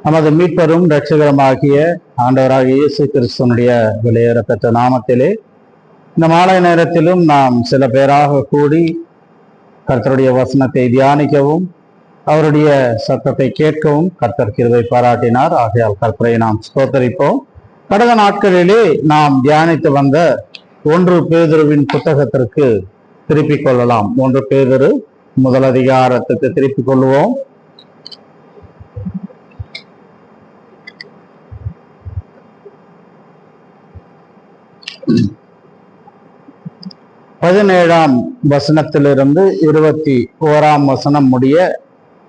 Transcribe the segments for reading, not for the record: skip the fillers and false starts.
நமது மீட்பரும் இரட்சகருமாகிய ஆண்டவராகிய இயேசு கிறிஸ்துவனுடைய விலையேறப்பெற்ற நாமத்திலே இந்த மாலை நேரத்திலும் நாம் சில பேராக கூடி கர்த்தருடைய வசனத்தை தியானிக்கவும் அவருடைய சத்தத்தை கேட்கவும் கர்த்தர் கிருபை பாராட்டினார். ஆகையால் கர்த்தரை நாம் ஸ்தோத்தரிப்போம். கடந்த நாட்களிலே நாம் தியானித்து வந்த 1 பேதுருவின் புத்தகத்திற்கு திருப்பிக் கொள்ளலாம். 1 பேதுரு முதல் அதிகாரத்துக்கு திருப்பிக் கொள்வோம். பதினேழாம் வசனத்திலிருந்து 21ஆம் வசனம் முடிய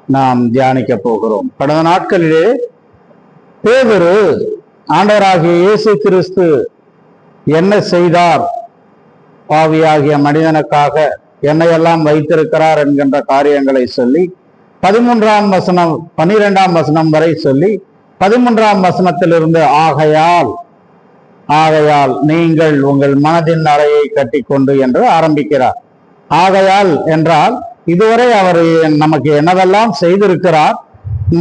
நாம் தியானிக்க போகிறோம். கடந்த நாட்களிலே பேதுரு ஆண்டவராகிய இயேசு கிறிஸ்து என்ன செய்தார், பாவியாகிய மனிதனுக்காக என்னையெல்லாம் வைத்திருக்கிறார் என்கின்ற காரியங்களை சொல்லி 13ஆம் வசனம் 12ஆம் வசனம் வரை சொல்லி 13ஆம் வசனத்திலிருந்து ஆகையால் நீங்கள் உங்கள் மனதின் அறையை கட்டிக்கொண்டு என்று ஆரம்பிக்கிறார். ஆகையால் என்றால் இதுவரை அவர் நமக்கு என்னவெல்லாம் செய்திருக்கிறார்,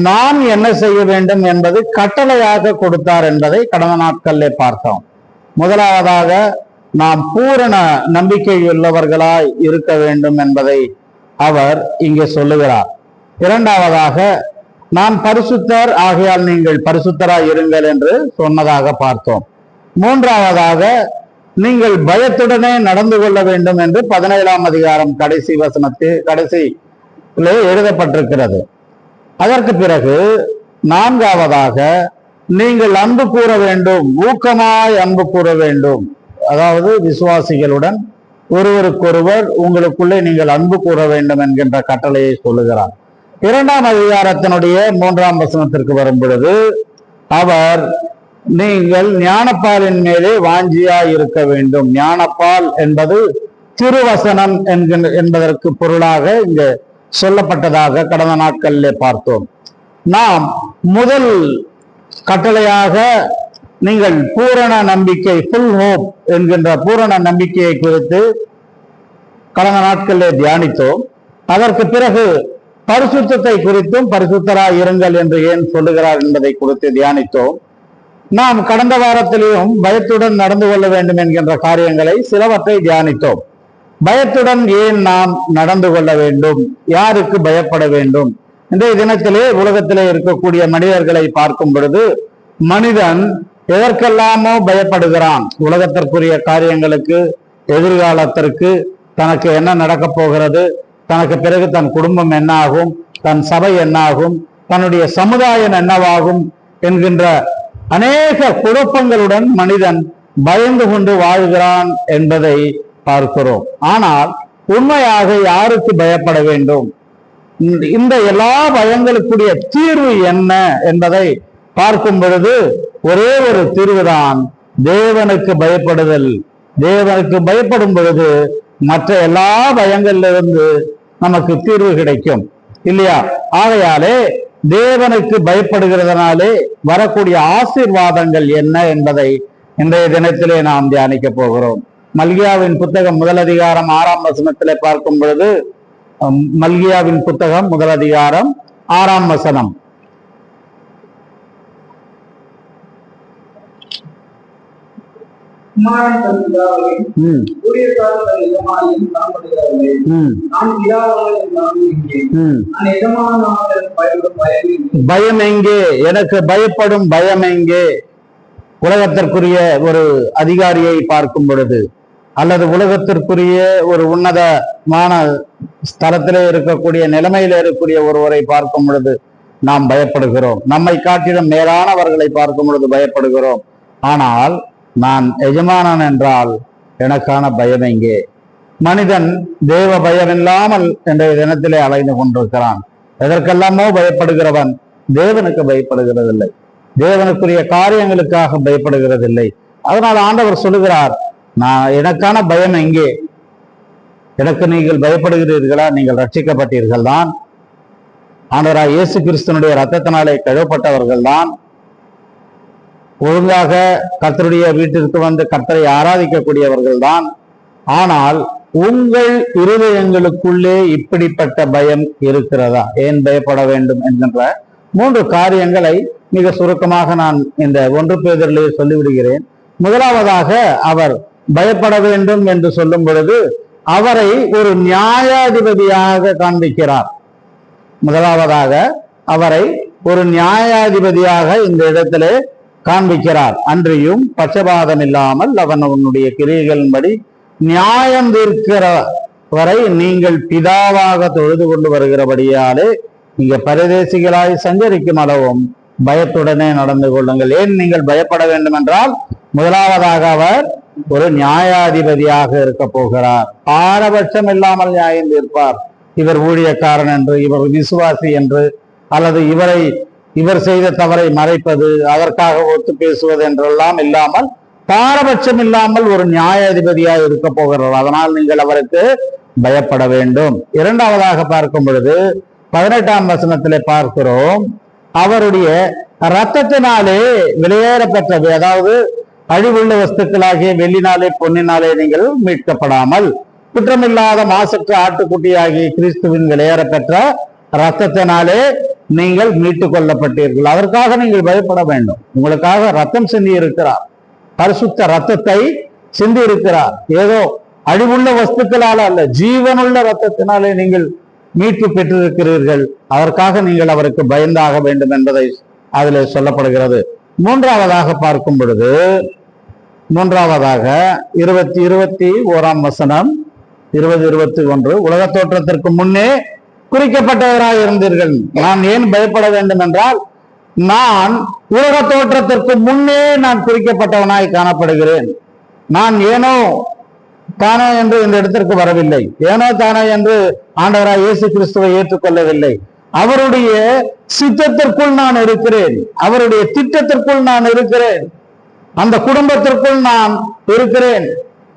நான் என்ன செய்ய வேண்டும் என்பது கட்டளையாக கொடுத்தார் என்பதை கடந்த நாட்களிலே பார்த்தோம். முதலாவதாக நாம் பூரண நம்பிக்கை உள்ளவர்களாய் இருக்க வேண்டும் என்பதை அவர் இங்கே சொல்லுகிறார். இரண்டாவதாக நான் பரிசுத்தர், ஆகையால் நீங்கள் பரிசுத்தராய் இருங்கள் என்று சொன்னதாக பார்த்தோம். மூன்றாவதாக நீங்கள் பயத்துடனே நடந்து கொள்ள வேண்டும் என்று 17ஆம் அதிகாரம் கடைசியிலே எழுதப்பட்டிருக்கிறது. அதற்கு பிறகு நான்காவதாக நீங்கள் அன்பு கூற வேண்டும், ஊக்கமாய் அன்பு கூற வேண்டும். அதாவது விசுவாசிகளுடன் ஒருவருக்கொருவர் உங்களுக்குள்ளே நீங்கள் அன்பு கூற வேண்டும் என்கின்ற கட்டளையை சொல்லுகிறார். 2ஆம் அதிகாரத்தினுடைய 3ஆம் வசனத்திற்கு வரும் பொழுது அவர் நீங்கள் ஞானப்பாலின் மேலே வாஞ்சியாய் இருக்க வேண்டும். ஞானப்பால் என்பது திருவசனம் என்பதற்கு பொருளாக இங்கு சொல்லப்பட்டதாக கடந்த நாட்களிலே பார்த்தோம். நாம் முதல் கட்டளையாக நீங்கள் பூரண நம்பிக்கை, ஃபுல் ஹோப் என்கின்ற பூரண நம்பிக்கையை குறித்து கடந்த நாட்களிலே தியானித்தோம். அதற்கு பிறகு பரிசுத்தத்தை குறித்தும் பரிசுத்தராய் இருங்கள் என்று ஏன் சொல்லுகிறார் என்பதை குறித்து தியானித்தோம். நாம் கடந்த வாரத்திலேயும் பயத்துடன் நடந்து கொள்ள வேண்டும் என்கின்ற காரியங்களை சிலவற்றை தியானித்தோம். பயத்துடன் ஏன் நாம் நடந்து கொள்ள வேண்டும், யாருக்கு பயப்பட வேண்டும்? இன்றைய தினத்திலே உலகத்திலே இருக்கக்கூடிய மனிதர்களை பார்க்கும் பொழுது மனிதன் எதற்கெல்லாமோ பயப்படுகிறான். உலகத்திற்குரிய காரியங்களுக்கு, எதிர்காலத்திற்கு, தனக்கு என்ன நடக்கப் போகிறது, தனக்கு பிறகு தன் குடும்பம் என்ன ஆகும், தன் சபை என்ன ஆகும், தன்னுடைய சமுதாயம் என்னவாகும் என்கின்ற அநேக குழப்பங்களுடன் மனிதன் பயந்து கொண்டு வாழ்கிறான் என்பதை பார்க்கிறோம். ஆனால் உண்மையாக யாருக்கு பயப்பட வேண்டும்? இந்த எல்லா பயங்களுக்குரிய தீர்வு என்ன என்பதை பார்க்கும் பொழுது ஒரே ஒரு தீர்வுதான் தேவனுக்கு பயப்படுதல். தேவனுக்கு பயப்படும் பொழுது மற்ற எல்லா பயங்களிலிருந்து நமக்கு தீர்வு கிடைக்கும், இல்லையா? ஆகையாலே தேவனுக்கு பயப்படுகிறதுனாலே வரக்கூடிய ஆசீர்வாதங்கள் என்ன என்பதை இன்றைய தினத்திலே நாம் தியானிக்க போகிறோம். மல்கியாவின் புத்தகம் முதல் அதிகாரம் 6ஆம் வசனத்திலே பார்க்கும் பொழுது, மல்கியாவின் புத்தகம் முதல் அதிகாரம் 6ஆம் வசனம், பயம் எங்கே? எனக்கு பயப்படும் பயம் எங்கே? உலகத்திற்குரிய ஒரு அதிகாரியை பார்க்கும் பொழுது அல்லது உலகத்திற்குரிய ஒரு உன்னதமான ஸ்தலத்திலே இருக்கக்கூடிய நிலைமையில இருக்கக்கூடிய ஒருவரை பார்க்கும் பொழுது நாம் பயப்படுகிறோம். நம்மை காட்டிலும் மேலானவர்களை பார்க்கும் பொழுது பயப்படுகிறோம். ஆனால் நான் எஜமானன் என்றால் எனக்கான பயம் எங்கே? மனிதன் தேவ பயம் இல்லாமல் இன்றைய தினத்திலே அலைந்து கொண்டிருக்கிறான். எதற்கெல்லாமோ பயப்படுகிறவன் தேவனுக்கு பயப்படுகிறதில்லை, தேவனுக்குரிய காரியங்களுக்காக பயப்படுகிறதில்லை. அதனால் ஆண்டவர் சொல்லுகிறார், எனக்கான பயம் எங்கே? எனக்கு நீங்கள் பயப்படுகிறீர்களா? நீங்கள் ரட்சிக்கப்பட்டீர்கள் தான், ஆண்டவராய் இயேசு கிறிஸ்துவனுடைய இரத்தத்தினாலே கழுவப்பட்டவர்கள் தான், ஒழுங்காக கர்த்தருடைய வீட்டிற்கு வந்து கர்த்தரை ஆராதிக்கக்கூடியவர்கள் தான். ஆனால் உங்கள் இருதயங்களுக்குள்ளே இப்படிப்பட்ட பயம் இருக்கிறதா? ஏன் பயப்பட வேண்டும் என்கின்ற 3 காரியங்களை மிக சுருக்கமாக நான் இந்த 1 பேதுருவிலே சொல்லிவிடுகிறேன். முதலாவதாக, அவர் பயப்பட வேண்டும் என்று சொல்லும் பொழுது அவரை ஒரு நியாயாதிபதியாக காண்பிக்கிறார். முதலாவதாக அவரை ஒரு நியாயாதிபதியாக இந்த இடத்திலே காண்பிக்கிறார். அன்றியும் பட்சபாதம் இல்லாமல் அவனுடைய கிரியைகளின்படி நியாயம் தீர்க்கிறவரை நீங்கள் பிதாவாக தொழுது கொண்டு வருகிறபடியாலே நீங்க பரதேசிகளாய் சஞ்சரிக்கும் அளவும் பயத்துடனே நடந்து கொள்ளுங்கள். ஏன் நீங்கள் பயப்பட வேண்டும் என்றால், முதலாவதாக அவர் ஒரு நியாயாதிபதியாக இருக்க போகிறார். பாரபட்சம் இல்லாமல் நியாயம் தீர்ப்பார். இவர் ஊழியக்காரன் என்று, இவர் விசுவாசி என்று, அல்லது இவர் செய்த தவறை மறைப்பது, அதற்காக ஒத்து பேசுவது என்றெல்லாம் இல்லாமல் பாரபட்சம் இல்லாமல் ஒரு நியாயாதிபதியாக இருக்க போகிறார். அதனால் நீங்கள் அவருக்கு பயப்பட வேண்டும். இரண்டாவதாக பார்க்கும் பொழுது 18ஆம் வசனத்திலே பார்க்கிறோம், அவருடைய இரத்தத்தினாலே வெளியேற பெற்றது, அதாவது அழிவுள்ள வஸ்துக்களாகிய வெள்ளினாலே பொன்னினாலே நீங்கள் மீட்கப்படாமல் குற்றமில்லாத மாசற்ற ஆட்டுக்குட்டியாகிய கிறிஸ்துவின் வெளியேற பெற்ற இரத்தத்தினாலே நீங்கள் மீட்டுக் கொள்ளப்பட்டீர்கள். அதற்காக நீங்கள் பயப்பட வேண்டும். உங்களுக்காக ரத்தம் சிந்தி இருக்கிறார், பரிசுத்த ரத்தத்தை சிந்தி இருக்கிறார். ஏதோ அழிவுள்ள வஸ்துக்களால் அல்ல, ஜீவனுள்ள ரத்தத்தினாலே நீங்கள் மீட்பு பெற்றிருக்கிறீர்கள். அதற்காக நீங்கள் அவருக்கு பயந்தாக வேண்டும் என்பதை அதில் சொல்லப்படுகிறது. மூன்றாவதாக பார்க்கும் பொழுது, மூன்றாவதாக 21ஆம் வசனம் 20-21, உலக தோற்றத்திற்கு முன்னே குறிக்கப்பட்டவராக இருந்தீர்கள். நான் ஏன் பயப்பட வேண்டும் என்றால், நான் உலக தோற்றத்திற்கு முன்னே நான் குறிக்கப்பட்டவனாய் காணப்படுகிறேன். நான் ஏனோ தானோ என்று இந்த இடத்திற்கு வரவில்லை, ஏனோ தானோ என்று ஆண்டவராய் இயேசு கிறிஸ்துவை ஏற்றுக்கொள்ளவில்லை. அவருடைய சித்தத்திற்குள் நான் இருக்கிறேன், அவருடைய திட்டத்திற்குள் நான் இருக்கிறேன், அந்த குடும்பத்திற்குள் நான் இருக்கிறேன்.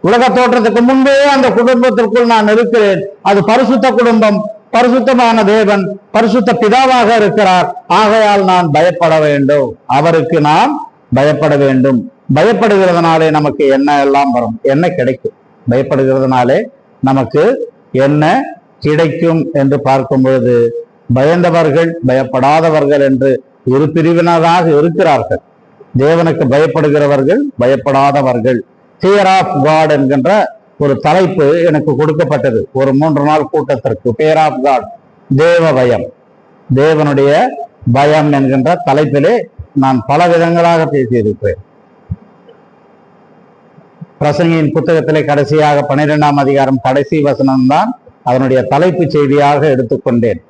உலக தோற்றத்துக்கு முன்பே அந்த குடும்பத்திற்குள் நான் இருக்கிறேன். அது பரிசுத்த குடும்பம், பரிசுத்தமான தேவன், பரிசுத்த பிதாவாக இருக்கிறார். ஆகையால் நான் பயப்பட வேண்டும், அவருக்கு நாம் பயப்பட வேண்டும். பயப்படுகிறதுனாலே நமக்கு என்ன எல்லாம் வரும், என்ன கிடைக்கும்? பயப்படுகிறதுனாலே நமக்கு என்ன கிடைக்கும் என்று பார்க்கும் பொழுது, பயந்தவர்கள் பயப்படாதவர்கள் என்று இரு பிரிவினராக இருக்கிறார்கள். தேவனுக்கு பயப்படுகிறவர்கள், பயப்படாதவர்கள். ஃபியர் ஆஃப் காட் என்கின்ற ஒரு தலைப்பு எனக்கு கொடுக்கப்பட்டது ஒரு 3 நாள் கூட்டத்திற்கு. ஃபியர் ஆஃப் காட், தேவ பயம், தேவனுடைய பயம் என்கின்ற தலைப்பிலே நான் பல விதங்களாக பேசியிருக்கிறேன். பிரசங்கியின் புத்தகத்திலே கடைசியாக 12ஆம் அதிகாரம் கடைசி வசனம்தான் அதனுடைய தலைப்பு செய்தியாக எடுத்துக்கொண்டேன்.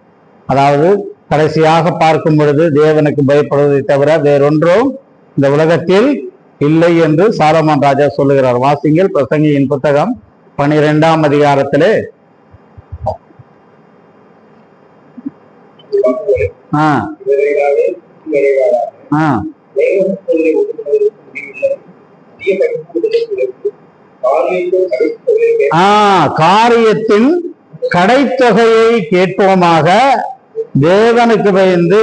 அதாவது கடைசியாக பார்க்கும் பொழுது தேவனுக்கு பயப்படுவதை தவிர வேறொன்றும் இந்த உலகத்தில் இல்லை என்று சாலமோன் ராஜா சொல்லுகிறார். வாசிங்கள் பிரசங்கியின் புத்தகம் 12ஆம் அதிகாரத்திலே காரியத்தின் கடைத்தொகையை கேட்போமாக, தேவனுக்கு பயந்து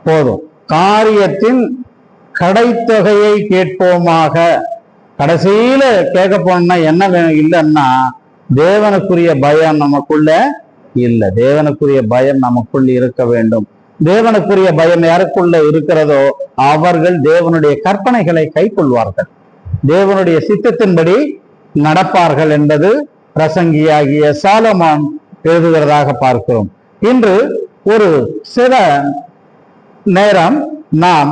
போதும். காரியத்தின் கடைத்தொகையை கேட்போமாக. கடைசியில கேட்க போனா என்ன வேணும்? இல்லைன்னா தேவனுக்குரிய பயம் நமக்குள்ள இல்லை. தேவனுக்குரிய பயம் நமக்குள் இருக்க வேண்டும். தேவனுக்குரிய பயம் யாருக்குள்ள இருக்கிறதோ அவர்கள் தேவனுடைய கற்பனைகளை கைக்கொள்வார்கள், தேவனுடைய சித்தத்தின்படி நடப்பார்கள் என்பது பிரசங்கியாகிய சாலமோன் எழுதுகிறதாக பார்க்கிறோம். இன்று ஒரு சில நேரம் நாம்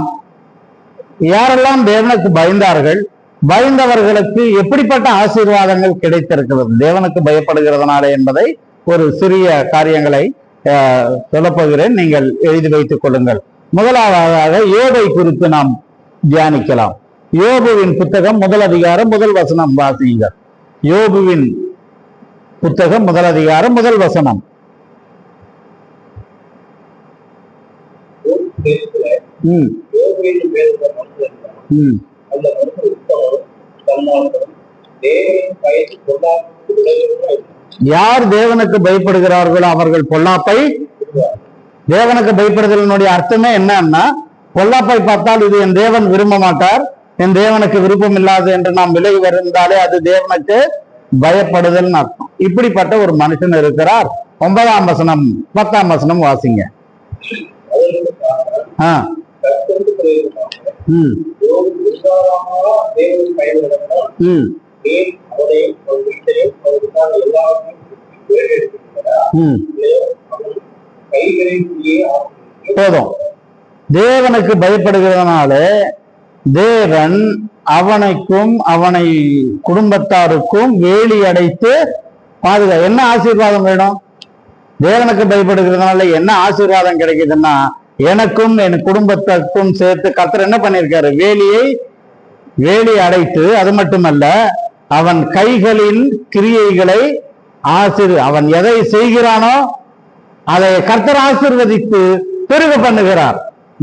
யாரெல்லாம் தேவனுக்கு பயந்தார்கள், பயந்தவர்களுக்கு எப்படிப்பட்ட ஆசீர்வாதங்கள் கிடைத்திருக்கிறது தேவனுக்கு பயப்படுகிறதுனால என்பதை ஒரு சிறிய காரியங்களை சொல்லப்போகிறேன். நீங்கள் எழுதி வைத்துக் கொள்ளுங்கள். முதலாவதாக யோபை குறித்து நாம் தியானிக்கலாம். யோபுவின் புத்தகம் 1 அதிகாரம் 1 வசனம் வாசியுங்கள். யோபுவின் புத்தகம் 1 அதிகாரம் 1 வசனம். யார் தேவனுக்கு பயப்படுகிறார்களோ அவர்கள் பொல்லாப்பை, தேவனுக்கு பயப்படுதலினுடைய அர்த்தமே என்னன்னா, பொல்லாப்பை பார்த்தால் இது என் தேவன் விரும்ப மாட்டார், என் தேவனுக்கு விருப்பம் இல்லாது என்று நாம் விலகி வருந்தாலே அது தேவனுக்கு பயப்படுதல் அர்த்தம். இப்படிப்பட்ட ஒரு மனுஷன் இருக்கிறார். 9ஆம் வசனம் 10ஆம் வசனம் வாசிங்க. போதும். தேவனுக்கு பயப்படுகிறதுனால தேவன் அவனுக்கும் அவனை குடும்பத்தாருக்கும் வேலி அடைத்து என்ன ஆசீர்வாதம் வேணும்? தேவனுக்கு பயப்படுகிறதுனால என்ன ஆசீர்வாதம் கிடைக்குதுன்னா, எனக்கும் என் குடும்பத்திற்கும் சேர்த்து கர்த்தர் என்ன பண்ணிருக்காரு? வேலி அடைத்து, அது மட்டுமல்ல, அவன் கைகளின் கிரியைகளை அவன் எதை செய்கிறானோ அதை கர்த்தர் ஆசீர்வதித்து பெருக பண்ணுகிறார்.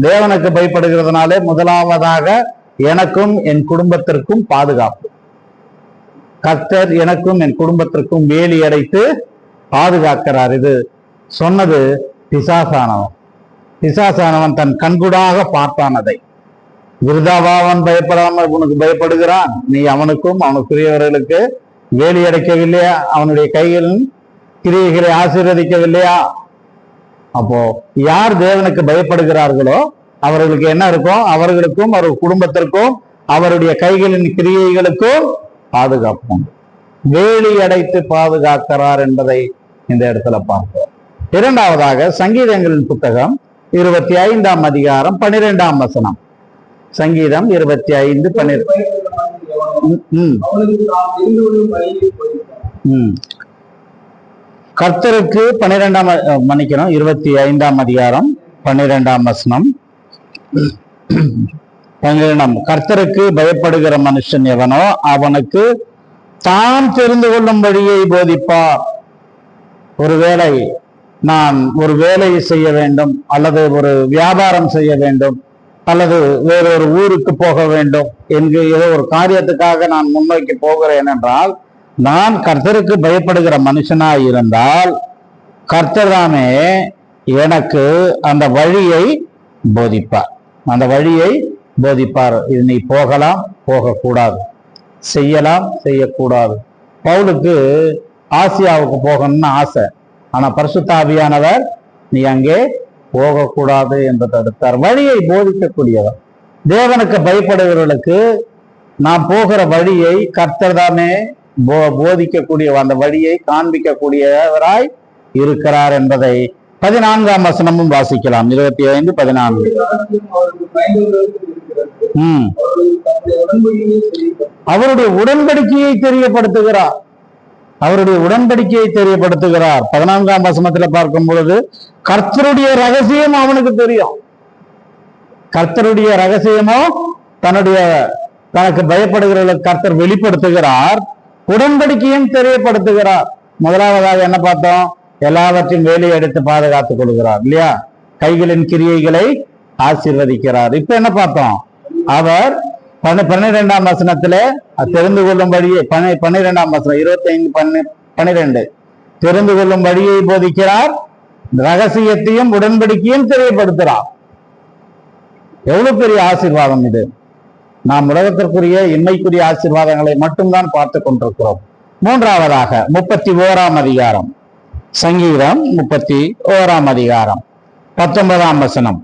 தேவனுக்கு பயப்படுகிறதுனாலே முதலாவதாக எனக்கும் என் குடும்பத்திற்கும் பாதுகாப்பு. கர்த்தர் எனக்கும் என் குடும்பத்திற்கும் வேலி அடைத்து பாதுகாக்கிறார். இது சொன்னது பிசாசானவன் தன் கண்கூடாக பார்த்தானதை. விருதாவா அவன் பயப்படாமல் உனக்கு பயப்படுகிறான், நீ அவனுக்கும் அவனுக்குரியவர்களுக்கு வேலி அடைக்கவில்லையா? அவனுடைய கைகளின் கிரியைகளை ஆசீர்வதிக்கவில்லையா? அப்போ யார் தேவனுக்கு பயப்படுகிறார்களோ அவர்களுக்கு என்ன இருக்கும்? அவர்களுக்கும் அவர் குடும்பத்திற்கும் அவருடைய கைகளின் கிரியைகளுக்கும் பாதுகாப்பும். வேலி அடைத்து பாதுகாக்கிறார் என்பதை இந்த இடத்துல பார்ப்போம். இரண்டாவதாக சங்கீதங்களின் புத்தகம் 25ஆம் அதிகாரம் 12ஆம் வசனம். சங்கீதம் 25:12. கர்த்தருக்கு 25ஆம் அதிகாரம் 12ஆம் வசனம். கர்த்தருக்கு பயப்படுகிற மனுஷன் எவனோ அவனுக்கு தாம் தெரிந்து கொள்ளும் வழியை போதிப்பார். ஒருவேளை நான் ஒரு வேலையை செய்ய வேண்டும், அல்லது ஒரு வியாபாரம் செய்ய வேண்டும், அல்லது வேறொரு ஊருக்கு போக வேண்டும் என்று ஏதோ ஒரு காரியத்துக்காக நான் முன்னோக்கி போகிறேன் என்றால், நான் கர்த்தருக்கு பயப்படுகிற மனுஷனாய் இருந்தால் கர்த்தர் தாமே எனக்கு அந்த வழியை போதிப்பார். இது நீ போகலாம், போகக்கூடாது, செய்யலாம், செய்யக்கூடாது. பவுலுக்கு ஆசியாவுக்கு போகணும்னு ஆசை, ஆனா பரிசுத்த ஆவியானவர் நீ அங்கே போகக்கூடாது என்று தடுத்தார். வழியை போதிக்கக்கூடியவர். தேவனுக்கு பயப்படுகிறவர்களுக்கு நாம் போகிற வழியை கர்த்தர் தாமே போதிக்கக்கூடியவர், அந்த வழியை காண்பிக்கக்கூடியவராய் இருக்கிறார் என்பதை 14ஆம் வசனமும் வாசிக்கலாம். 25:14. அவருடைய உடன்படிக்கையை தெரியப்படுத்துகிறார். 14ஆம் வசனத்துல பார்க்கும் பொழுது கர்த்தருடைய ரகசியம் அவனுக்கு தெரியும். கர்த்தருடைய ரகசியமோ தனக்கு பயப்படுகிறவர்களுக்கு கர்த்தர் வெளிப்படுத்துகிறார், உடன்படிக்கையும் தெரியப்படுத்துகிறார். முதலாவதாக என்ன பார்த்தோம்? எல்லாவற்றையும் வேலையை எடுத்து பாதுகாத்துக் கொள்கிறார் இல்லையா? கைகளின் கிரியைகளை ஆசீர்வதிக்கிறார். இப்ப என்ன பார்த்தோம்? அவர் 12ஆம் வசனத்துல தெரிந்து கொள்ளும் வழியை 12ஆம் வசனம் 25:12 தெரிந்து கொள்ளும் வழியை போதிக்கிறார், ரகசியத்தையும் உடன்படிக்கையும் தெரியப்படுத்துகிறார். எவ்வளவு பெரிய ஆசீர்வாதம் இது! நாம் உலகத்திற்குரிய இன்மைக்குரிய ஆசீர்வாதங்களை மட்டும்தான் பார்த்து கொண்டிருக்கிறோம். மூன்றாவதாக 31ஆம் அதிகாரம், சங்கீதம் 31ஆம் அதிகாரம் 19ஆம் வசனம்.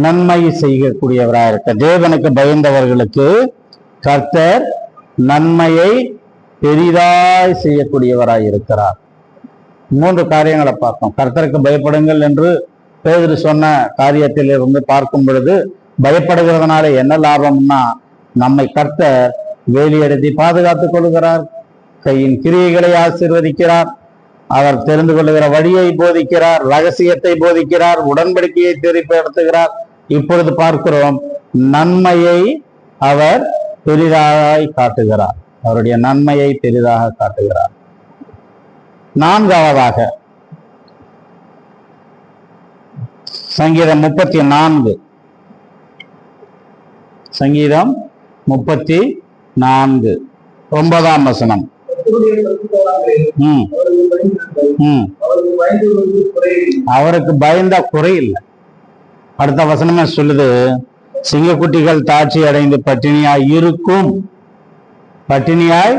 நன்மை செய்யக்கூடியவராக இருக்க தேவனுக்கு பயந்தவர்களுக்கு கர்த்தர் நன்மையை பெரிதாய் செய்யக்கூடியவராய் இருக்கிறார். 3 காரியங்களை பார்த்தோம். கர்த்தருக்கு பயப்படுங்கள் என்று பேதுரு சொன்ன காரியத்தில் இருந்து பார்க்கும் பொழுது, பயப்படுகிறதுனால என்ன லாபம்னா, நம்மை கர்த்தர் வேலியெடுத்து பாதுகாத்துக் கொள்கிறார், கையின் கிரியைகளை ஆசீர்வதிக்கிறார், அவர் தெரிந்து கொள்ளுகிற வழியை போதிக்கிறார், ரகசியத்தை போதிக்கிறார், உடன்படிக்கையை தெரியப்படுத்துகிறார். இப்பொழுது பார்க்கிறோம், நன்மையை அவர் பெரிதாக காட்டுகிறார். அவருடைய நன்மையை பெரிதாக காட்டுகிறார். நான்காவதாக சங்கீதம் 34. சங்கீதம் 4 9ஆம் வசனம். அவருக்கு பயந்தா குறை இல்லை. அடுத்த வசனமே சொல்லுது, சிங்கக்குட்டிகள் தாட்சி அடைந்து பட்டினியாய் இருக்கும். பட்டினியாய்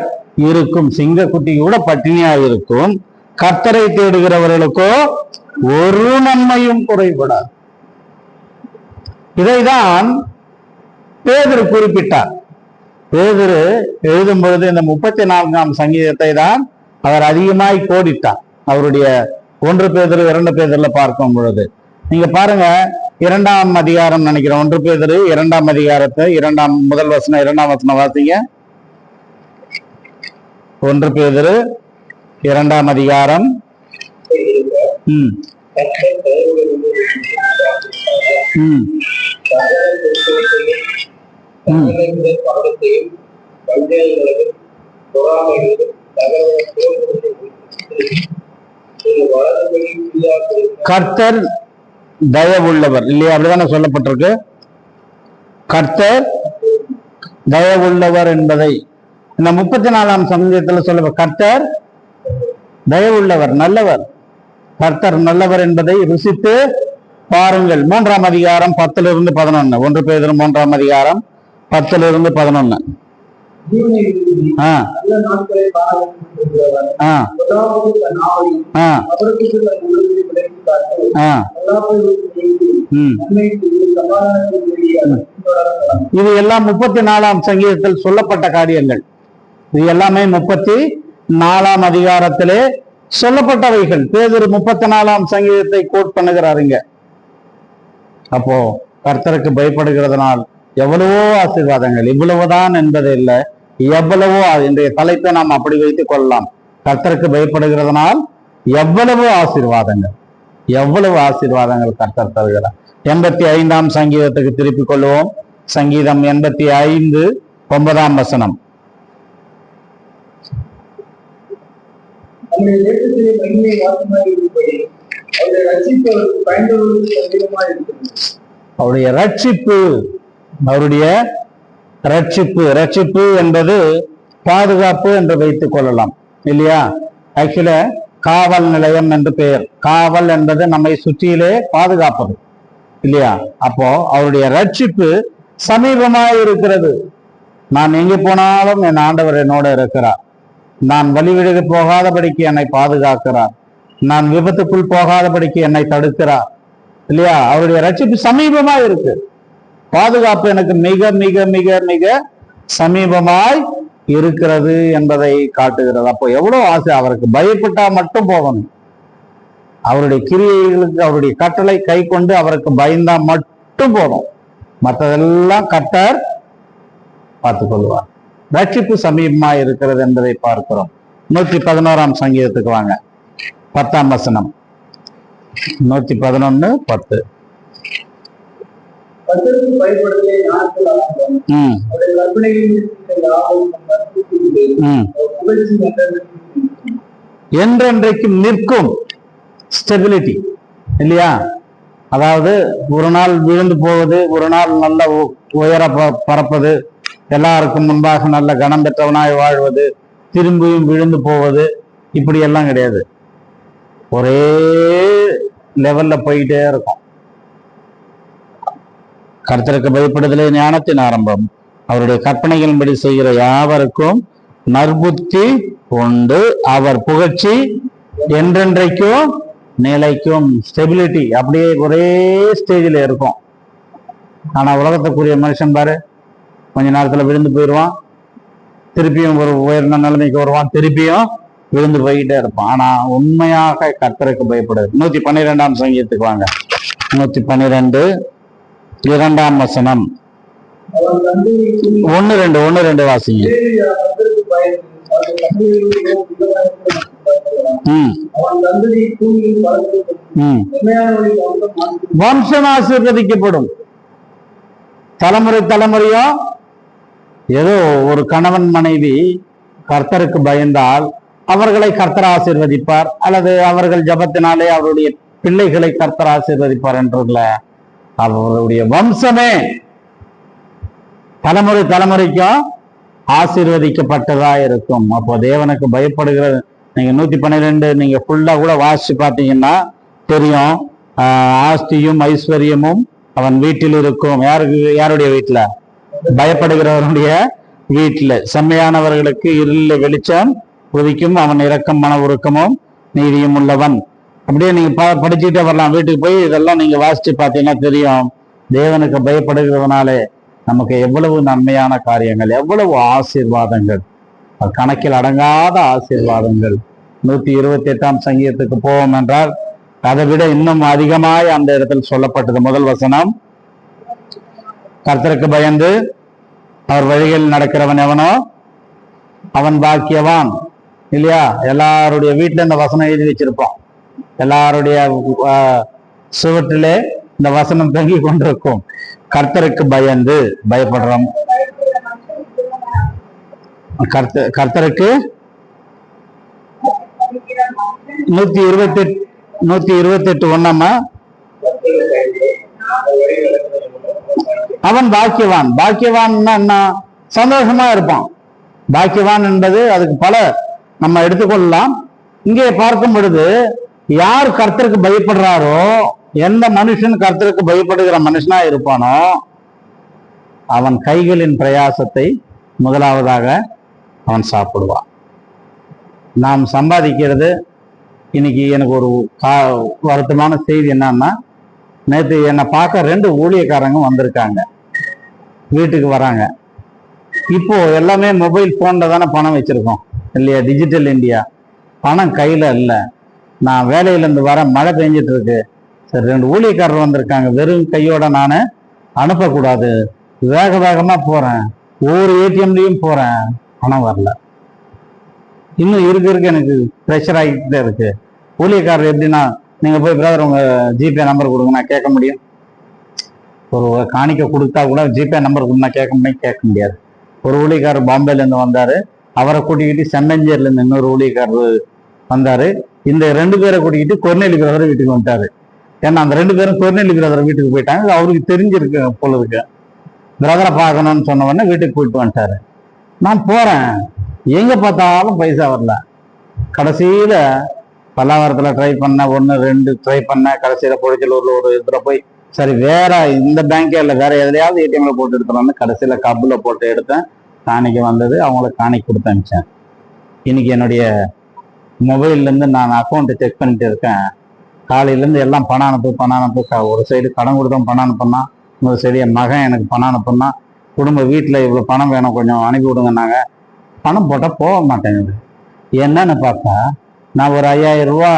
இருக்கும். சிங்கக்குட்டி கூட பட்டினியாய் இருக்கும். கர்த்தரை தேடுகிறவர்களுக்கோ ஒரு நன்மையும் குறைபடாது. இதைதான் பேதுரு குறிப்பிட்டார். பேதுரு எழுதும் பொழுது இந்த 34ஆம் சங்கீதத்தை தான் அவர் அதிகமாய் கோடிட்டார். அவருடைய 1 பேதுரு 2 பேதுருல பார்க்கும் பொழுது நீங்க பாருங்க, 2ஆம் அதிகாரம் நினைக்கிறேன். 1 பேதுரு 2ஆம் அதிகாரத்தை 1 வசனம் 2ஆம் வசனம் வாசிங்க. 1 பேதுரு 2ஆம் அதிகாரம். கர்த்தர் தயவுள்ளவர் இல்லையா? அப்படிதானே சொல்லப்பட்டிருக்கு. கர்த்தர் தயவுள்ளவர் என்பதை இந்த 34ஆம் சங்கீதத்தில் சொல்ல, கர்த்தர் தயவுள்ளவர், நல்லவர். கர்த்தர் நல்லவர் என்பதை ருசித்து பாருங்கள். 3ஆம் அதிகாரம் 10 - 11. 1 பேதுரு 3ஆம் அதிகாரம் 10 - 11. இது எல்லாம் 34ஆம் சங்கீதத்தில் சொல்லப்பட்ட காரியங்கள். இது எல்லாமே 34ஆம் அதிகாரத்திலே சொல்லப்பட்டவைகள். பேதுரு 34ஆம் சங்கீதத்தை கோட் பண்ணுகிறாருங்க. அப்போ கர்த்தருக்கு பயப்படுகிறதுனால் எவ்வளவோ ஆசீர்வாதங்கள். இவ்வளவுதான் என்பது இல்லை, எவ்வளவோ. இன்றைய தலைப்பை நாம் அப்படி வைத்துக் கொள்ளலாம். கர்த்தருக்கு பயப்படுகிறதுனால் எவ்வளவோ ஆசீர்வாதங்கள், எவ்வளவு ஆசீர்வாதங்கள் கர்த்தர் தருகிறார். 85ஆம் சங்கீதத்துக்கு திருப்பிக் கொள்வோம். சங்கீதம் 85 9ஆம் வசனம். அவருடைய ரட்சிப்பு, அவருடைய ரட்சிப்பு என்பது பாதுகாப்பு என்று வைத்துக் கொள்ளலாம் இல்லையா? ஆக்சுவலா காவல் நிலையம் என்று பெயர். காவல் என்பது நம்மை சுற்றியிலே பாதுகாப்பது இல்லையா? அப்போ அவருடைய ரட்சிப்பு சமீபமாய் இருக்கிறது. நான் எங்கே போனாலும் என் ஆண்டவர் என்னோட இருக்கிறார். நான் வழிவிடுக போகாதபடிக்கு என்னை பாதுகாக்கிறார். நான் விபத்துக்குள் போகாதபடிக்கு என்னை தடுக்கிறார் இல்லையா? அவருடைய ரட்சிப்பு சமீபமா இருக்கு. பாதுகாப்பு எனக்கு மிக மிக மிக மிக சமீபமாய் இருக்கிறது என்பதை காட்டுகிறது. அப்போ எவ்வளவு ஆசை! அவருக்கு பயப்பட்டா மட்டும் போகணும். அவருடைய கிரியைகளுக்கு, அவருடைய கட்டளை கை கொண்டு அவருக்கு பயந்தா மட்டும் போதும். மற்றதெல்லாம் கர்த்தர் பார்த்துக் கொள்வார். ரட்சிப்பு சமீபமாய் இருக்கிறது என்பதை பார்க்கிறோம். 111ஆம் சங்கீதத்துக்கு வாங்க. 10ஆம் வசனம். 111 10. என்றென்றைக்கு நிற்கும் ஸ்டெபிலிட்டி இல்லையா? அதாவது ஒரு நாள் விழுந்து போவது, ஒரு நாள் நல்ல உயர பறப்பது, எல்லாருக்கும் முன்பாக நல்ல கனம் பெற்றவனாய் வாழ்வது, திரும்பியும் விழுந்து போவது, இப்படி எல்லாம் கிடையாது. ஒரே லெவல்ல போயிட்டே இருக்கும். கர்த்தருக்கு பயப்படுதலே ஞானத்தின் ஆரம்பம். அவருடைய கற்பனைகளின்படி செய்கிற யாவருக்கும் நற்புத்தி உண்டு. அவர் புகழ்ச்சி என்றென்றைக்கும் நிலைக்கும். ஸ்டெபிலிட்டி அப்படியே ஒரே ஸ்டேஜில் இருக்கும். ஆனா உலகத்துக்குரிய மனுஷன் பாரு, கொஞ்ச நேரத்துல விழுந்து போயிடுவான், திருப்பியும் ஒரு உயர்ந்த நிலைமைக்கு வருவான், திருப்பியும் விழுந்து போய்கிட்டே இருப்பான். ஆனா உண்மையாக கர்த்தருக்கு பயப்படுது. 112ஆம் சங்கீதத்துக்கு வாங்க. 112 2ஆம் வசனம். 1-2 வாசிங்க. வம்சம் ஆசீர்வதிக்கப்படும். தலைமுறை தலைமுறையோ ஏதோ ஒரு கணவன் மனைவி கர்த்தருக்கு பயந்தால் அவர்களை கர்த்தர் ஆசீர்வதிப்பார், அல்லது அவர்கள் ஜபத்தினாலே அவருடைய பிள்ளைகளை கர்த்தர் ஆசீர்வதிப்பார் என்றதுல அவருடைய வம்சமே தலைமுறை தலைமுறைக்கும் ஆசீர்வதிக்கப்பட்டதா இருக்கும். அப்போ தேவனுக்கு பயப்படுகிறது. நீங்க 112 நீங்க ஃபுல்லா கூட வாசிச்சு பார்த்தீங்கன்னா தெரியும். ஆஸ்தியும் ஐஸ்வர்யமும் அவன் வீட்டில் இருக்கும். யாருடைய வீட்டுல? பயப்படுகிறவருடைய வீட்டுல. செம்மையானவர்களுக்கு இருளில் வெளிச்சம் உதிக்கும். அவன் இரக்கம் மன உருக்கமும் நீதியும் உள்ளவன். அப்படியே நீங்க படிச்சுட்டே வரலாம். வீட்டுக்கு போய் இதெல்லாம் நீங்க வாசிச்சு பார்த்தீங்கன்னா தெரியும். தேவனுக்கு பயப்படுகிறதுனாலே நமக்கு எவ்வளவு நன்மையான காரியங்கள், எவ்வளவு ஆசீர்வாதங்கள், கணக்கில் அடங்காத ஆசீர்வாதங்கள். 128ஆம் சங்கீதத்துக்கு போவோம் என்றால் அதை விட இன்னும் அதிகமாய் அந்த இடத்தில் சொல்லப்பட்டது. முதல் வசனம், கர்த்தருக்கு பயந்து அவர் வழிகளில் நடக்கிறவன் எவனோ அவன் பாக்கியவான். இல்லையா? எல்லாருடைய வீட்டுல இந்த வசனம் எழுதி வச்சிருப்போம். எல்லாருடைய சுவற்றிலே இந்த வசனம் தங்கி கொண்டிருக்கும். கர்த்தருக்கு பயந்து பயப்படுறோம். கர்த்தருக்கு 128 ஒண்ணாமா, அவன் பாக்கியவான். பாக்கியவான்னா என்ன? சந்தோஷமா இருப்பான். பாக்கியவான் என்பது அதுக்கு பல நம்ம எடுத்துக்கொள்ளலாம். இங்கே பார்க்கும் பொழுது யார் கர்த்தருக்கு பயப்படுறாரோ, எந்த மனுஷன் கர்த்தருக்கு பயப்படுகிற மனுஷனா இருப்பானோ அவன் கைகளின் பிரயாசத்தை முதலாவதாக அவன் சாப்பிடுவான். நாம் சம்பாதிக்கிறது. இன்னைக்கு எனக்கு ஒரு வருத்தமான செய்தி என்னன்னா, நேற்று என்னை பார்க்க 2 ஊழியக்காரங்க வந்திருக்காங்க. வீட்டுக்கு வராங்க. இப்போ எல்லாமே மொபைல் போன்ல தானே பணம் வச்சிருக்கோம் இல்லையா? Digital India. பணம் கையில இல்லை. நான் வேலையிலேருந்து வர, மழை பெஞ்சிட்டு இருக்கு. சரி, 2 ஊழியக்காரர் வந்திருக்காங்க. வெறும் கையோட நான் அனுப்பக்கூடாது. வேக வேகமா போறேன். ஒவ்வொரு ஏடிஎம்லையும் போறேன். பணம் வரல. இன்னும் இருக்க எனக்கு ப்ரெஷர் ஆகிட்டே இருக்கு. ஊழியக்காரர் எப்படின்னா, நீங்க போய் பிரதர் உங்க ஜிபே நம்பர் கொடுங்க, நான் கேட்க முடியும். ஒரு காணிக்க கொடுத்தா கூட ஜிபே நம்பர் கொடுங்க, கேட்க முடியாது. ஒரு ஊழியக்காரர் பாம்பேல இருந்து வந்தாரு. அவரை கூட்டிக்கிட்டு செம்மஞ்சேரில இருந்து இன்னொரு ஊழியக்காரர் வந்தாரு. இந்த 2 பேரை கூட்டிக்கிட்டு கொர்நேலி பிரதர் வீட்டுக்கு வந்துட்டாரு. ஏன்னா அந்த 2 பேரும் கொர்நேலி பிரதர் வீட்டுக்கு போயிட்டாங்க. அவருக்கு தெரிஞ்சிருக்கு போல இருக்கு. பிரதரை பார்க்கணும்னு சொன்ன உடனே வீட்டுக்கு போயிட்டு வந்துட்டாரு. நான் போறேன், எங்க பார்த்தாலும் பைசா வரல. கடைசியில பல்லாவரத்துல ட்ரை பண்ண, 1 2 ட்ரை பண்ண. கடைசியில பொழிச்சலூர்ல ஒரு இதுல போய், சரி வேற இந்த பேங்கே இல்லை, வேற எதுலையாவது ஏடிஎம்ல போட்டு எடுத்துலாம்னு கடைசியில கப்புல போட்டு எடுத்தேன். காணிக்க வந்தது. அவங்களுக்கு காணிக்க கொடுத்து அனுப்பிச்சேன். இன்னைக்கு என்னுடைய மொபைல்ல இருந்து நான் அக்கௌண்ட்டை செக் பண்ணிட்டு இருக்கேன். காலையில இருந்து எல்லாம் பணம் அனுப்பு. ஒரு சைடு கடன் கொடுத்தோம், பணம் அனுப்புனா. இன்னொரு சைடு என் மகன் எனக்கு பணம் அனுப்புனா. குடும்ப வீட்டுல இவ்வளவு பணம் வேணும், கொஞ்சம் அனுப்பி விடுங்கன்னாங்க. பணம் போட்டா போக மாட்டேங்குது. என்னன்னு பார்த்தா, நான் ஒரு 5000 ரூபா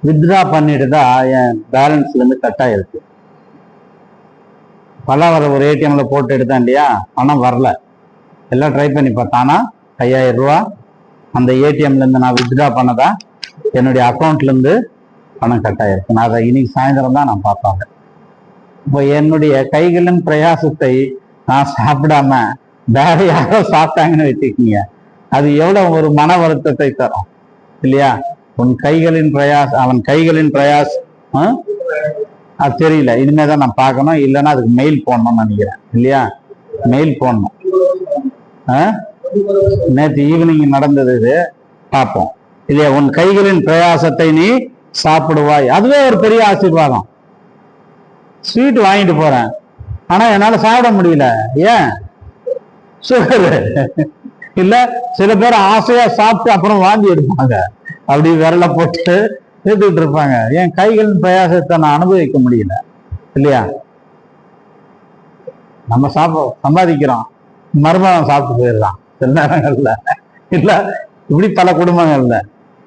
வித்ட்ரா பண்ணிட்டு தான் என் பேலன்ஸ்ல இருந்து கட் ஆயிருக்கு. பல்லாவரம் ஒரு ஏடிஎம்ல போட்டு எடுத்தேன் இல்லையா, பணம் வரல. எல்லாம் ட்ரை பண்ணி பார்த்தானா 5000 ரூபா அந்த ஏடிஎம்ல இருந்து நான் வித்ட்ரா பண்ணதா என்னுடைய அக்கௌண்ட்ல இருந்து பணம் கட் ஆயிருக்கு. நான் அதை இன்னைக்கு சாயந்தரம் தான் நான் பார்ப்பாங்க. இப்போ என்னுடைய கைகளின் பிரயாசத்தை நான் சாப்பிடாம வேற யாரோ சாப்பிட்டாங்கன்னு வச்சுக்கீங்க, அது எவ்வளவு ஒரு மன வருத்தத்தை தரும் இல்லையா? உன் கைகளின் பிரயாசம், அவன் கைகளின் பிரயாசம் அது தெரியல. இனிமேதான் நான் பார்க்கணும். இல்லைன்னா அதுக்கு மெயில் போடணும்னு நினைக்கிறேன் இல்லையா? மெயில் போடணும். நேற்று ஈவினிங் நடந்தது இது, பார்ப்போம் இல்லையா? உன் கைகளின் பிரயாசத்தை நீ சாப்பிடுவாய். அதுவே ஒரு பெரிய ஆசீர்வாதம். ஸ்வீட் வாங்கிட்டு போறேன், ஆனா என்னால சாப்பிட முடியல. ஏன்? சுகர் இல்ல. சில பேர் ஆசையா சாப்பிட்டு அப்புறம் வாந்தி எடுப்பாங்க. அப்படி விரல போட்டு எடுத்துக்கிட்டு இருப்பாங்க. என் கைகளின் பிரயாசத்தை நான் அனுபவிக்க முடியல இல்லையா? நம்ம சம்பாதிக்கிறோம், மருமகன் சாப்பிட்டு போயிடலாம் சில நேரங்கள்ல இல்ல. இப்படி பல குடும்பங்கள்ல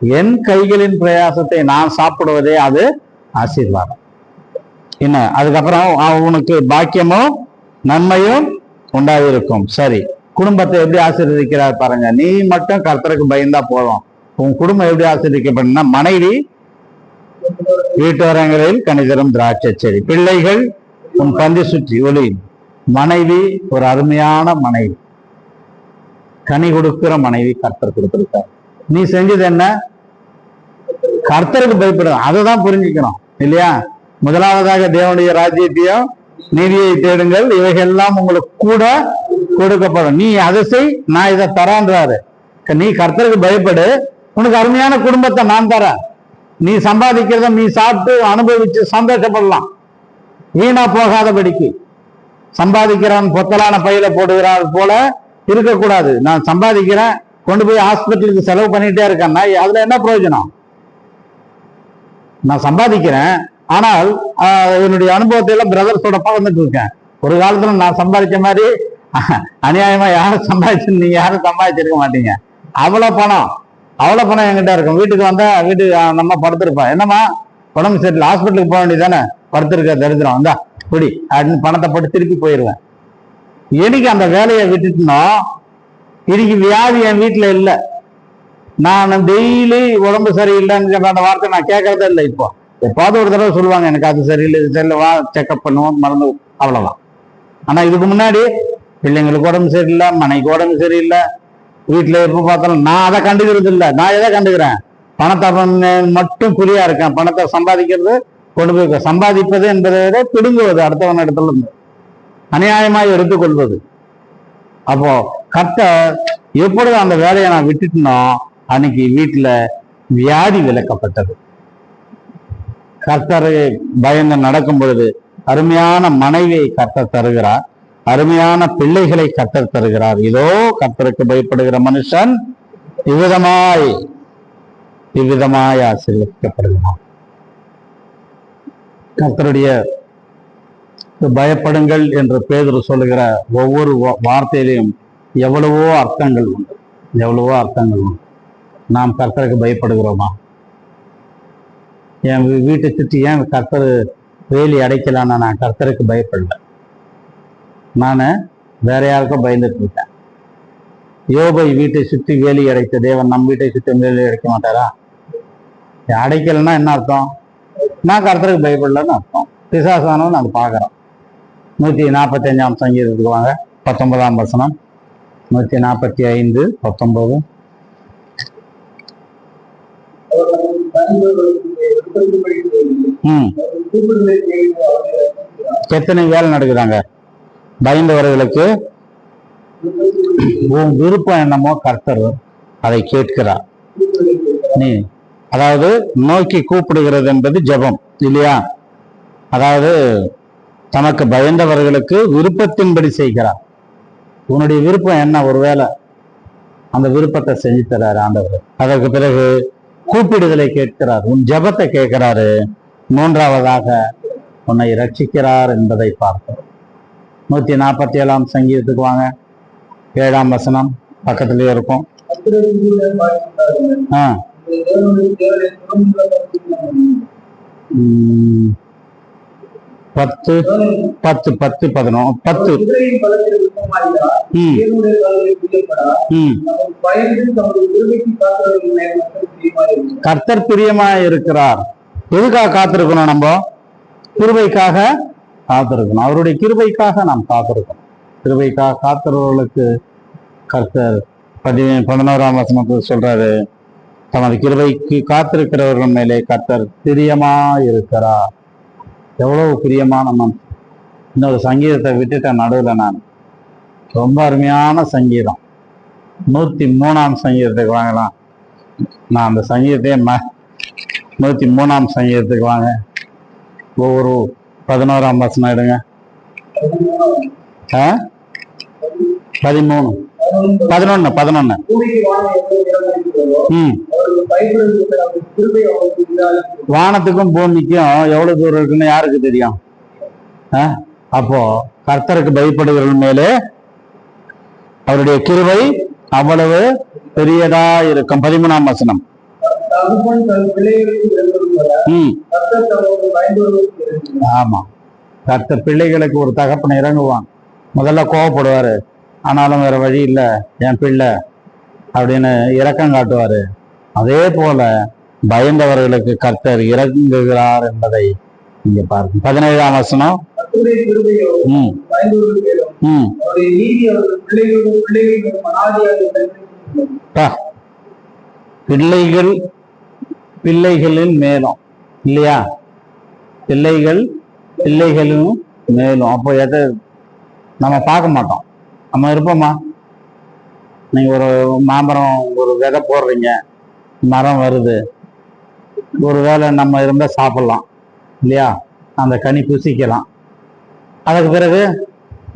என் கைகளின் பிரயாசத்தை நான் சாப்பிடுவதே அது ஆசீர்வாதம். என்ன? அதுக்கப்புறம் உனக்கு பாக்கியமும் நன்மையும் உண்டாயிருக்கும். சரி, குடும்பத்தை எப்படி ஆசீர்வதிக்கிறார் பாருங்க. நீ மட்டும் கர்த்தருக்கு பயந்தா போதும். உன் குடும்பம் எப்படி ஆசீர்வதிக்கப்படணும்னா, மனைவி வீட்டோரங்களில் கனிதரும் திராட்சை செடி, பிள்ளைகள் உன் பந்தி சுற்றி ஒளி. மனைவி ஒரு அருமையான மனைவி, கனி கொடுக்கிற மனைவி கர்த்தர் கொடுத்திருக்கார். நீ செஞ்சது என்ன? கர்த்தருக்கு பயப்படும். அதை தான் புரிஞ்சுக்கணும் இல்லையா? முதலாவதாக தேவனுடைய ராஜ்யத்தையும் நீதியை தேடுங்கள், இவைகள் எல்லாம் உங்களுக்கு கூட கொடுக்கப்படும். நீ அதை செய், நான் இதை தரான்றாரு. நீ கர்த்தருக்கு பயப்படு, உனக்கு அருமையான குடும்பத்தை நான் தரேன். நீ சம்பாதிக்கிறத நீ சாப்பிட்டு அனுபவிச்சு சந்தோஷப்படலாம். வீணா போகாதபடிக்கு சம்பாதிக்கிறான் பொத்தலான பையில போடுகிறார் போல இருக்கக்கூடாது. நான் சம்பாதிக்கிறேன், கொண்டு போய் ஹாஸ்பிட்டலுக்கு செலவு பண்ணிட்டே இருக்கேன்னா அதுல என்ன பிரயோஜனம்? நான் சம்பாதிக்கிறேன், ஆனால் என்னுடைய அனுபவத்தை எல்லாம் பிரதர்ஸோட பகிர்ந்துட்டு இருக்கேன். ஒரு காலத்துல நான் சம்பாதிச்ச மாதிரி அநியாயமா யாரும் சம்பாதிச்சு நீங்க யாரும் சம்பாதிச்சிருக்க மாட்டீங்க. அவ்வளவு பணம் என்கிட்ட இருக்கும். வீட்டுக்கு வந்தா வீட்டுக்கு நம்ம படுத்திருப்பேன். என்னம்மா உடம்பு சரியில்லை, ஹாஸ்பிட்டலுக்கு போக வேண்டியதானே, படுத்திருக்க தரித்திரம் வந்தா குடி அப்படின்னு பணத்தை போட்டு திருப்பி போயிடுவேன். எனக்கு அந்த வேலையை விட்டுட்டுனோ இன்னைக்கு வியாதி என் வீட்டுல இல்லை. நான் டெய்லி உடம்பு சரியில்லைன்னு அந்த வார்த்தை நான் கேட்கறதே இல்லை. இப்போ எப்பாவது ஒரு தடவை சொல்லுவாங்க, எனக்கு அது சரியில்லை இது சரியில்லை, வா செக்அப் பண்ணுவோம், மருந்து, அவ்வளவுதான். ஆனா இதுக்கு முன்னாடி பிள்ளைங்களுக்கு உடம்பு சரியில்லை, மனைக்கு உடம்பு சரியில்லை, வீட்டுல எப்ப பார்த்தாலும் நான் அதை கண்டுக்கிறது இல்லை. நான் எதை கண்டுக்கிறேன்? பணத்தை மட்டும் குறியா இருக்கேன். பணத்தை சம்பாதிக்கிறது, கொண்டு போய் சம்பாதிப்பது என்பதை விட பிடுங்குவது, அடுத்தவன் இடத்துல இருந்து அநியாயமாய் எடுத்துக்கொள்வது. அப்போ கர்த்தர் எப்பொழுது அந்த வேலையை நான் விட்டுட்டனோ அன்னைக்கு வீட்டுல வியாதி விலக்கப்பட்டது. கர்த்தரை பயந்து நடக்கும் பொழுது அருமையான மனைவியை கர்த்தர் தருகிறார், அருமையான பிள்ளைகளை கர்த்தர் தருகிறார். இதோ கர்த்தருக்கு பயப்படுகிற மனுஷன் இவ்விதமாய் ஆசீர்வதிக்கப்படுகிறான். கர்த்தருடைய பயப்படுங்கள் என்று பேதுரு சொல்லுகிற ஒவ்வொரு வார்த்தையிலையும் எவ்வளவோ அர்த்தங்கள் உண்டு. நாம் கர்த்தருக்கு பயப்படுகிறோமா? என் வீட்டை சுற்றி ஏன் கர்த்தர் வேலி அடைக்கலான்னா நான் கர்த்தருக்கு பயப்படல, நான் வேற யாருக்கும் பயந்துட்டு இருக்கேன். யோபை வீட்டை சுற்றி வேலி அடைத்த தேவன் நம் வீட்டை சுற்றி வேலி அடைக்க மாட்டாரா? அடைக்கலன்னா என்ன அர்த்தம்? நான் கர்த்தருக்கு பயப்படலன்னு அர்த்தம். பிசாசானவன் அது பார்க்குறோம். 145ஆம் சங்கீதத்துக்கு வாங்க, 19ஆம் வசனம். 145, 19. எத்தனை வேலை நடக்குறாங்க? பயந்தவர்களுக்கு உன் விருப்பம் என்னமோ கர்த்தர் அதை கேட்கிறார். நீ அதாவது நோக்கி கூப்பிடுகிறது என்பது ஜெபம் இல்லையா? அதாவது தனக்கு பயந்தவர்களுக்கு விருப்பத்தின்படி செய்கிறார். உன்னுடைய விருப்பம் என்ன? ஒருவேளை அந்த விருப்பத்தை செஞ்சு தர்றாரு ஆண்டவர். அதற்கு பிறகு கூப்பிடுதலை கேட்கிறார், உன் ஜெபத்தை கேட்கிறாரு. மூன்றாவதாக உன்னை ரட்சிக்கிறார் என்பதை பார்க்கிறோம். 147ஆம் சங்கீதத்துக்கு வாங்க, 7ஆம் வசனம் பக்கத்திலேயே இருக்கும். 10. கர்த்தர் பிரியமாய் இருக்கிறார். எதுக்காக காத்திருக்கணும்? நம்ம கிருபைக்காக காத்திருக்கணும். அவருடைய கிருபைக்காக நாம் காத்திருக்கணும். கிருபைக்காக காத்திருவர்களுக்கு கர்த்தர் 11ஆம் வசனத்தில் சொல்றாரு, தமது கிருபைக்கு காத்திருக்கிறவர்கள் மேலே கர்த்தர் பிரியமாய் இருக்கிறார். எவ்வளவு பிரியமான மனம். இன்னொரு சங்கீதத்தை விட்டுட்டேன் நடுவில். நான் ரொம்ப அருமையான சங்கீதம் 103ஆம் சங்கீதத்துக்கு வாங்கலாம். நான் அந்த சங்கீதத்தையே 103ஆம் சங்கீதத்துக்கு வாங்க, ஒவ்வொரு 11ஆம் வசனம் எடுங்க. 13, 11. வானத்துக்கும் பூமிக்கும் எவ்வளவு தூரம் இருக்குன்னு யாருக்கு தெரியும்? அப்போ கர்த்தருக்கு பயப்படுகிறவர்கள் மேலே அவருடைய கிருபை அவ்வளவு பெரியதா இருக்கும். 13ஆம் வசனம். ஆமா, கர்த்தர் பிள்ளைகளுக்கு ஒரு தகப்பனை இறங்குவான். முதல்ல கோவப்படுவாரு, ஆனாலும் வேற வழி இல்லை, என் பிள்ளை அப்படின்னு இரக்கம் காட்டுவாரு. அதே போல பயந்தவர்களுக்கு கர்த்தர் இறங்குகிறார் என்பதை இங்க பாருங்க. 17ஆம் வசனம். பிள்ளைகளின் மேலும் இல்லையா? பிள்ளைகளின் மேலும். அப்போ எதை நம்ம பார்க்க மாட்டோம். நம்ம இருப்போமா? நீங்க ஒரு மாமரம் ஒரு விதை போடுறீங்க, மரம் வருது, ஒரு வேளை நம்ம இருந்தா சாப்பிடலாம் இல்லையா, அந்த கனி புசிக்கலாம். அதற்கு பிறகு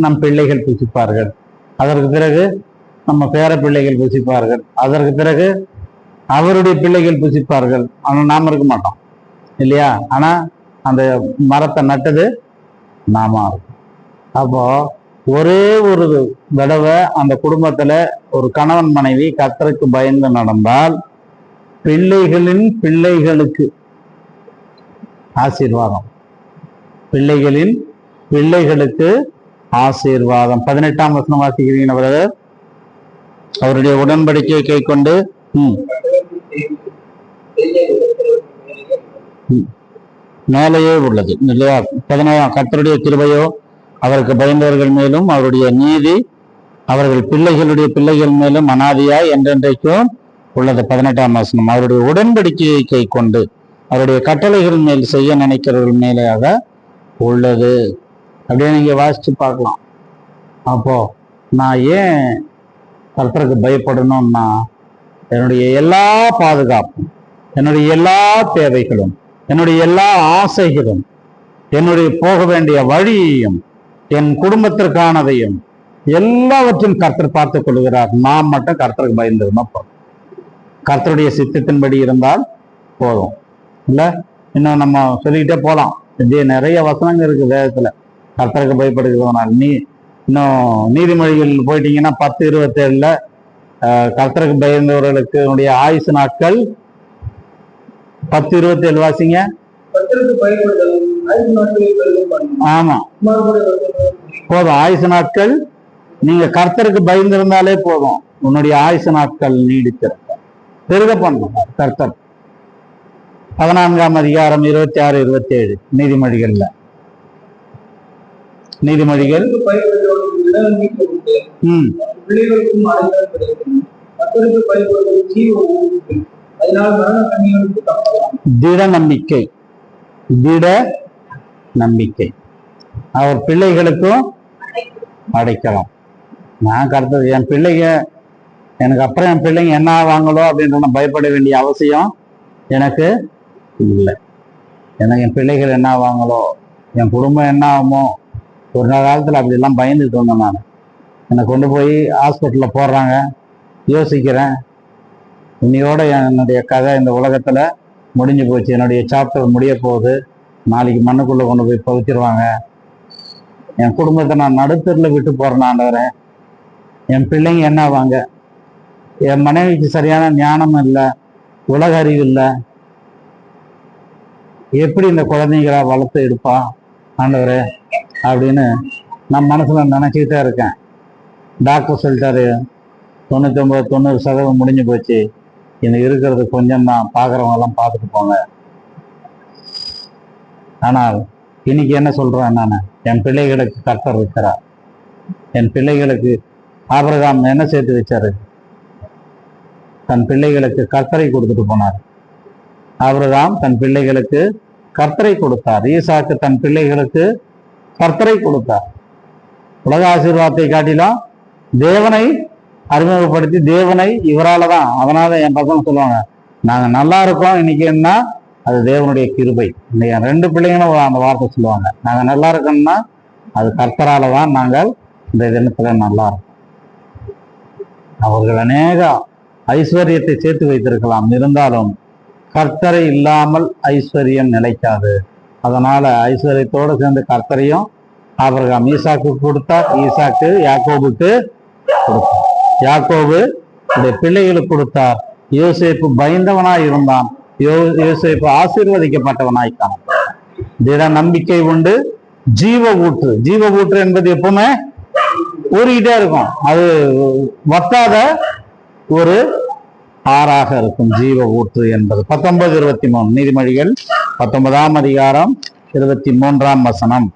நம் பிள்ளைகள் புசிப்பார்கள், அதற்கு பிறகு நம்ம பேர பிள்ளைகள் புசிப்பார்கள், அதற்கு பிறகு அவருடைய பிள்ளைகள் புசிப்பார்கள். ஆனால் நாம இருக்க மாட்டோம் இல்லையா? ஆனா அந்த மரத்தை நட்டது நாம இருக்கும். அப்போ ஒரே ஒரு தடவை அந்த குடும்பத்துல ஒரு கணவன் மனைவி கர்த்தருக்கு பயந்து நடந்தால் பிள்ளைகளின் பிள்ளைகளுக்கு ஆசீர்வாதம், பிள்ளைகளின் பிள்ளைகளுக்கு ஆசீர்வாதம். 18ஆம் வசனம் வாசிக்கிறீங்க பிரதர். அவருடைய உடன்படிக்கையை கை கொண்டு மேலேயே உள்ளது இல்லையா? 17 கர்த்தருடைய கிருபையோ அவருக்கு பயந்தவர்கள் மேலும் அவருடைய நீதி அவர்கள் பிள்ளைகளுடைய பிள்ளைகள் மேலும் அனாதியாய் என்றென்றைக்கும் உள்ளது. 18ஆம் வசனம் அவருடைய உடன்படிக்கையை கை கொண்டு அவருடைய கட்டளைகள் மேல் செய்ய நினைக்கிறவர்கள் மேலேயாக உள்ளது. அப்படியே நீங்க வாசிச்சு பார்க்கலாம். அப்போ நான் ஏன் கர்த்தருக்கு பயப்படணும்னா, என்னுடைய எல்லா பாதுகாப்பும், என்னுடைய எல்லா தேவைகளும், என்னுடைய எல்லா ஆசைகளும், என்னுடைய போக வேண்டிய வழியையும், என் குடும்பத்திற்கானதையும் எல்லாவற்றையும் கர்த்தர் பார்த்துக் கொள்கிறார். நாம் மட்டும் கர்த்தருக்கு பயந்துருந்தோம் போதும், கர்த்தருடைய சித்தத்தின்படி இருந்தால் போதும். இல்ல இன்னும் நம்ம சொல்லிக்கிட்டே போலாம். இதே நிறைய வசனங்கள் இருக்கு வேதத்துல கர்த்தருக்கு பயப்படுகிறதுனால. இன்னும் நீதிமொழிகள் போயிட்டீங்கன்னா 10:27 கர்த்தருக்கு பயந்தவர்களுக்கு ஆயுசு நாட்கள் 10:27 வாசிங்க. ஆமா போதும், ஆயுசு நாட்கள் நீங்க கர்த்தருக்கு பயந்திருந்தாலே போதும், உன்னுடைய ஆயுசு நாட்கள் நீடித்திருக்க பெருக பண்ணும் கர்த்தர். 14ஆம் அதிகாரம் 26, 27 நீதிமொழிகள்ல. நீதிமொழிகள் திட நம்பிக்கை, திட நம்பிக்கை அவர் பிள்ளைகளுக்கும் அடைக்கலாம். நான் கருத்து என் பிள்ளைங்க எனக்கு அப்புறம் என் பிள்ளைங்க என்ன ஆவாங்களோ அப்படின்ற பயப்பட வேண்டிய அவசியம் எனக்கு இல்லை. எனக்கு என் பிள்ளைகள் என்ன ஆவாங்களோ, என் குடும்பம் என்ன ஆகுமோ, ஒரு காலத்துல அப்படி எல்லாம் பயந்துட்டு வந்தேன் நான். என்னை கொண்டு போய் ஹாஸ்பிட்டல்ல போடுறாங்க, யோசிக்கிறேன் இன்னையோட என்னுடைய கதை இந்த உலகத்துல முடிஞ்சு போச்சு, என்னுடைய சாப்டர் முடிய போகுது, நாளைக்கு மண்ணுக்குள்ள கொண்டு போய் பவிச்சிருவாங்க, என் குடும்பத்தை நான் நடுத்தரில் விட்டு போறேன் ஆண்டவரே, என் பிள்ளைங்க என்ன ஆவாங்க, என் மனைவிக்கு சரியான ஞானம் இல்லை, உலக அறிவு இல்லை, எப்படி இந்த குழந்தைங்கள வளர்த்து எடுப்பா ஆண்டவரே அப்படின்னு நான் மனசுல நினைச்சுக்கிட்டே இருக்கேன். டாக்டர் சொல்லிட்டாரு 99-90% முடிஞ்சு போச்சு, இன்னும் இருக்கிறது கொஞ்சம் தான், பார்க்குறவங்க எல்லாம் பார்த்துட்டு போங்க. ஆனால் இன்னைக்கு என்ன சொல்றேன் நான், என் பிள்ளைகளுக்கு கர்த்தர் இருக்கிறார். என் பிள்ளைகளுக்கு ஆபிரகாம் என்ன சேர்த்து வச்சாரு, தன் பிள்ளைகளுக்கு கர்த்தரை கொடுத்துட்டு போனார். ஆபிரகாம் தன் பிள்ளைகளுக்கு கர்த்தரை கொடுத்தார். ஈசாக்கு தன் பிள்ளைகளுக்கு கர்த்தரை கொடுத்தார். உலக ஆசீர்வாதத்தை காட்டிலும் தேவனை அறிமுகப்படுத்தி, தேவனை இவரால தான். அதனால என் பசங்க சொல்லுவாங்க, நாங்க நல்லா இருக்கோம் இன்னைக்கு, என்ன அது தேவனுடைய கிருபை. இன்னைக்கு என் 2 பிள்ளைங்களும் அந்த வார்த்தை சொல்லுவாங்க, நாங்க நல்லா இருக்கோம்னா அது கர்த்தரால தான் நாங்கள் இந்த தினத்துல நல்லா இருக்கோம். அவர்கள் அநேக ஐஸ்வர்யத்தை சேர்த்து வைத்திருக்கலாம், இருந்தாலும் கர்த்தரை இல்லாமல் ஐஸ்வர்யம் நிலைக்காது. அதனால ஐஸ்வர்யத்தோடு சேர்ந்து கர்த்தரையும் ஆபிரகாம் ஈசாக்கு கொடுத்தார், ஈசாக்கு யாக்கோபுக்கு கொடுத்தார், யாக்கோபு இந்த பிள்ளைகளுக்கு கொடுத்தார். யோசேப்பு பயந்தவனாய் இருந்தான், யோசேப்பு ஆசீர்வதிக்கப்பட்டவனாய் காணப்பட்டான். திட நம்பிக்கை உண்டு, ஜீவ ஊற்று. ஜீவ ஊற்று என்பது எப்பவுமே ஊறிக்கிட்டே இருக்கும், அது வத்தாத ஒரு ஆறாக இருக்கும் ஜீவ ஊற்று என்பது. 19-23 நீதிமொழிகள் 19ஆம் அதிகாரம் 23ஆம் வசனம்.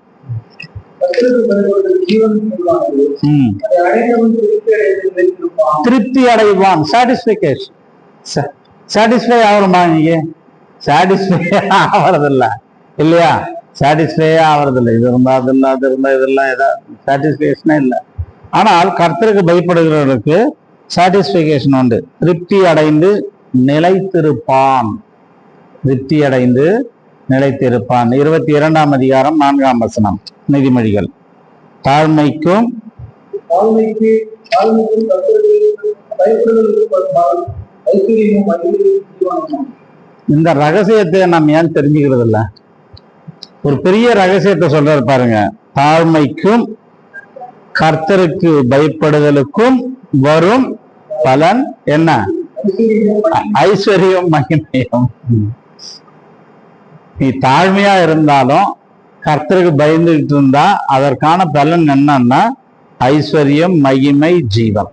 திருப்தி அடைவான், சாட்டிஸ்பிகேஷன். சாட்டிஸ்ஃபை ஆகிறோமா? நீங்க சாட்டிஸ்ஃபை ஆகிறதில்ல இல்லையா? சாட்டிஸ்ஃபை ஆகிறதில்லை. இது இருந்தா அது இல்லை, அது இருந்தா இதெல்லாம் ஏதாவது சாட்டிஸ்ஃபேக்ஷனே இல்லை. ஆனால் கர்த்தருக்கு பயப்படுகிறவர்களுக்கு சாட்டிஸ்பிகேஷன் உண்டு. திருப்தி அடைந்து நிலைத்திருப்பான். திருப்தி அடைந்து நிலைத்திருப்பான். 22ஆம் அதிகாரம் 4ஆம் வசனம் நீதிமொழிகள். தாழ்மைக்கும் இந்த ரகசியத்தை நம்ம ஏன் தெரிஞ்சுக்கிறது இல்ல? ஒரு பெரிய ரகசியத்தை சொல்றாரு பாருங்க. தாழ்மைக்கும் கர்த்தருக்கு பயப்படுதலுக்கும் வரும் பலன் என்ன? ஐஸ்வர்யம் மகிமையும். நீ தாழ்மையா இருந்தாலும் கர்த்தருக்கு பயந்துகிட்டு இருந்தா அதற்கான பலன் என்னன்னா ஐஸ்வர்யம், மகிமை, ஜீவன்.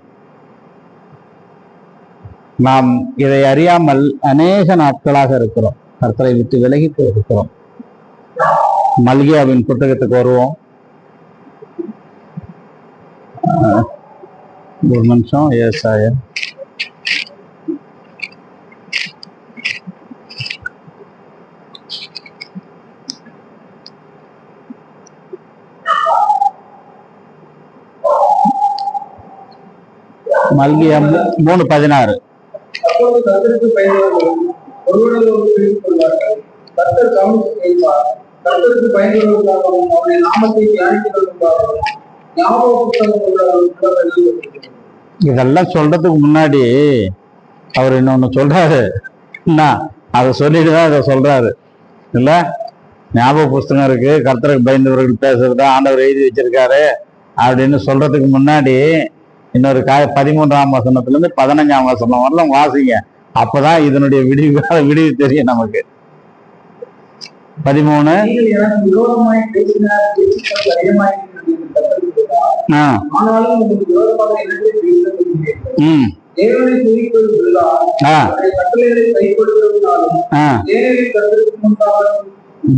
நாம் இதை அறியாமல் அநேக நாட்களாக இருக்கிறோம். கர்த்தரை விட்டு விலகி இருக்கிறோம். மல்கியாவின் புத்தகத்துக்கு வருவோம். ஒரு நிமிஷம். ஏசாயா மல்கியா 3:16. இதெல்லாம் சொல்றதுக்கு முன்னாடி அவர் இன்னொன்னு சொல்றாரு. என்ன அதை சொல்லிட்டுதான் இதை சொல்றாரு இல்ல? ஞாபக புஸ்தகம் இருக்கு, கர்த்தருக்கு பயந்தவர்கள் பேசுறதா ஆண்டவர் எழுதி வச்சிருக்காரு அப்படின்னு சொல்றதுக்கு முன்னாடி இன்னொரு 13ஆம் வசனத்துல இருந்து 15ஆம் வசனம் வரலாம் வாசிங்க. அப்பதான் இதனுடைய விடிவு தெரியும் நமக்கு. 13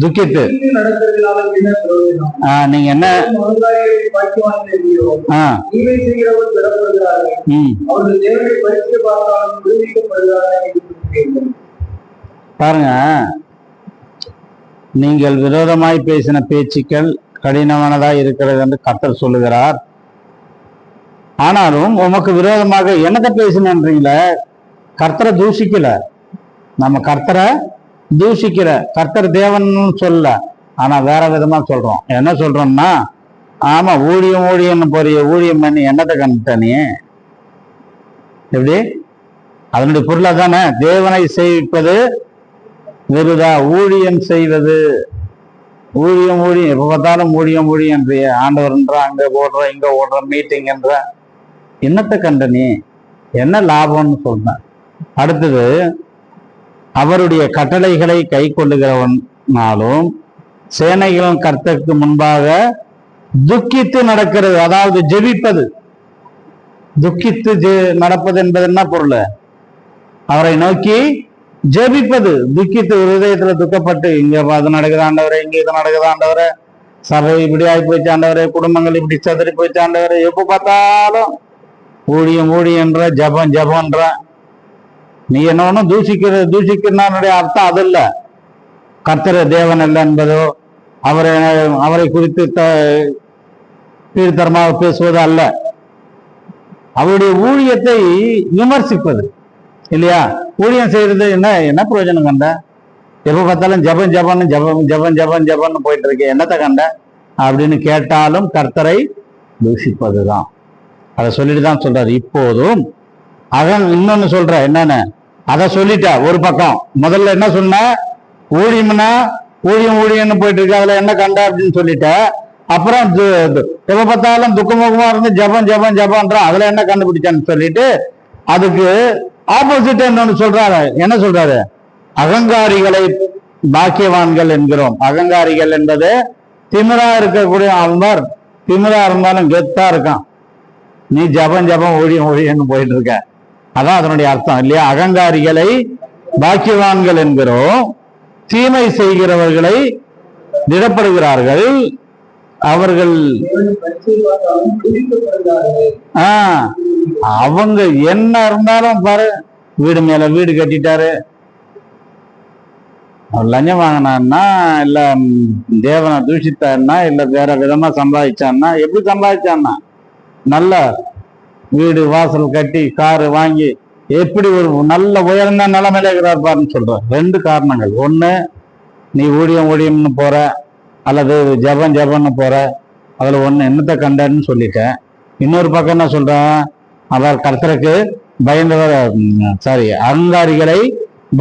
துக்கித்து நீங்க என்ன பாருங்க. நீங்கள் விரோதமாய் பேசின பேச்சுக்கள் கடினமானதா இருக்கிறது என்று கர்த்தர் சொல்லுகிறார். ஆனாலும் உமக்கு விரோதமாக என்னத்தை பேசினீங்களே? கர்த்தரை தூஷிக்கல. நம்ம கர்த்தரை தூஷிக்கிற கர்த்தர் தேவன் சொல்ல, ஆனா வேற விதமா சொல்றோம். என்ன சொல்றோம்னா, ஆமா ஊழியம் போறிய ஊழியம் பண்ணி என்னத்தை கண்டுட்டனே? எப்படி? அதனுடைய பொருளா தானே தேவனை சேவிப்பது வெறுதா, ஊழியம் செய்வது. ஊழியம் எப்ப பார்த்தாலும் ஊழியம் என்ற ஆண்டவர்ன்ற, அங்க ஓடுற இங்க ஓடுற மீட்டிங் என்ற என்னத்தை கண்டனே? என்ன லாபம்னு சொல்றேன். அடுத்தது, அவருடைய கட்டளைகளை கை கொள்ளுகிறவனாலும் சேனைகளும் கர்த்தருக்கு முன்பாக துக்கித்து நடக்கிறது. அதாவது ஜெபிப்பது. துக்கித்து நடப்பது என்பது என்ன பொருள்? அவரை நோக்கி ஜெபிப்பது. துக்கித்து ஹிருதயத்துல துக்கப்பட்டு, இங்க அது நடக்குது ஆண்டவரே, இங்க இது நடக்குது ஆண்டவரே, சபை இப்படி ஆகி போயிச்சு ஆண்டவரே, குடும்பங்கள் இப்படி சதுரி போயிச்சு ஆண்டவரே, எப்ப பார்த்தாலும் ஊழியன்ற ஜபன்ற. நீ என்ன ஒன்னும் தூஷிக்கிறனுடைய அர்த்தம் அது இல்ல. கர்த்தர் தேவன் அல்ல என்பதோ அவரை குறித்து கீழ்த்தரமாக பேசுவது அல்ல. அவருடைய ஊழியத்தை விமர்சிப்பது இல்லையா? ஊழியம் செய்யறது என்ன பிரயோஜனம் கண்ட? எப்ப பார்த்தாலும் ஜபம்னு போயிட்டு இருக்கேன், என்னத்தை கண்ட அப்படின்னு கேட்டாலும் கர்த்தரை தூஷிப்பதுதான். அதை சொல்லிட்டு தான் சொல்றாரு. இப்போதும் இன்னொன்னு சொல்ற என்னன்னு அதை சொல்லிட்டா. ஒரு பக்கம் முதல்ல என்ன சொன்ன? ஊழியம்னா ஊழியம்னு போயிட்டு இருக்கு, அதுல என்ன கண்ட அப்படின்னு சொல்லிட்ட. அப்புறம் எப்ப பார்த்தாலும் துக்கமுகமா இருந்து ஜபம்ன்ற அதுல என்ன கண்டுபிடிச்சான்னு சொல்லிட்டு அதுக்கு ஆப்போசிட் என்னன்னு சொல்றாரு. என்ன சொல்றாரு? அகங்காரிகளை பாக்கியவான்கள் என்கிறோம். அகங்காரிகள் என்பது திமிரா இருக்கக்கூடிய ஆழ்வார். திமிரா இருந்தாலும் கெத்தா இருக்கான். நீ ஜபம் ஊழியம்னு போயிட்டு இருக்க. அதான் அதனுடைய அர்த்தம் இல்லையா? அகங்காரிகளை பாக்கியவான்கள் என்கிறோம். தீமை செய்கிறவர்களை திடப்படுகிறார்கள். அவர்கள் அவங்க என்ன இருந்தாலும் பாரு, வீடு மேல வீடு கட்டிட்டாரு, லஞ்சம் வாங்கினான்னா, இல்ல தேவனை தூஷித்தான்னா, இல்ல வேற விதமா சம்பாதிச்சான்னா, எப்படி சம்பாதிச்சான்னா நல்ல வீடு வாசல் கட்டி காரு வாங்கி எப்படி ஒரு நல்ல உயர்ந்த நிலைமையில இருக்கிறார் பாருன்னு சொல்ற. ரெண்டு காரணங்கள். ஒண்ணு, நீ ஊழியம்னு போற அல்லது ஜபம்னு போற, அதுல ஒண்ணு என்னத்தை கண்டன்னு சொல்லிட்டேன். இன்னொரு பக்கம் என்ன சொல்றேன், அவர் கர்த்தருக்கு பயந்தவர் அகங்காரிகளை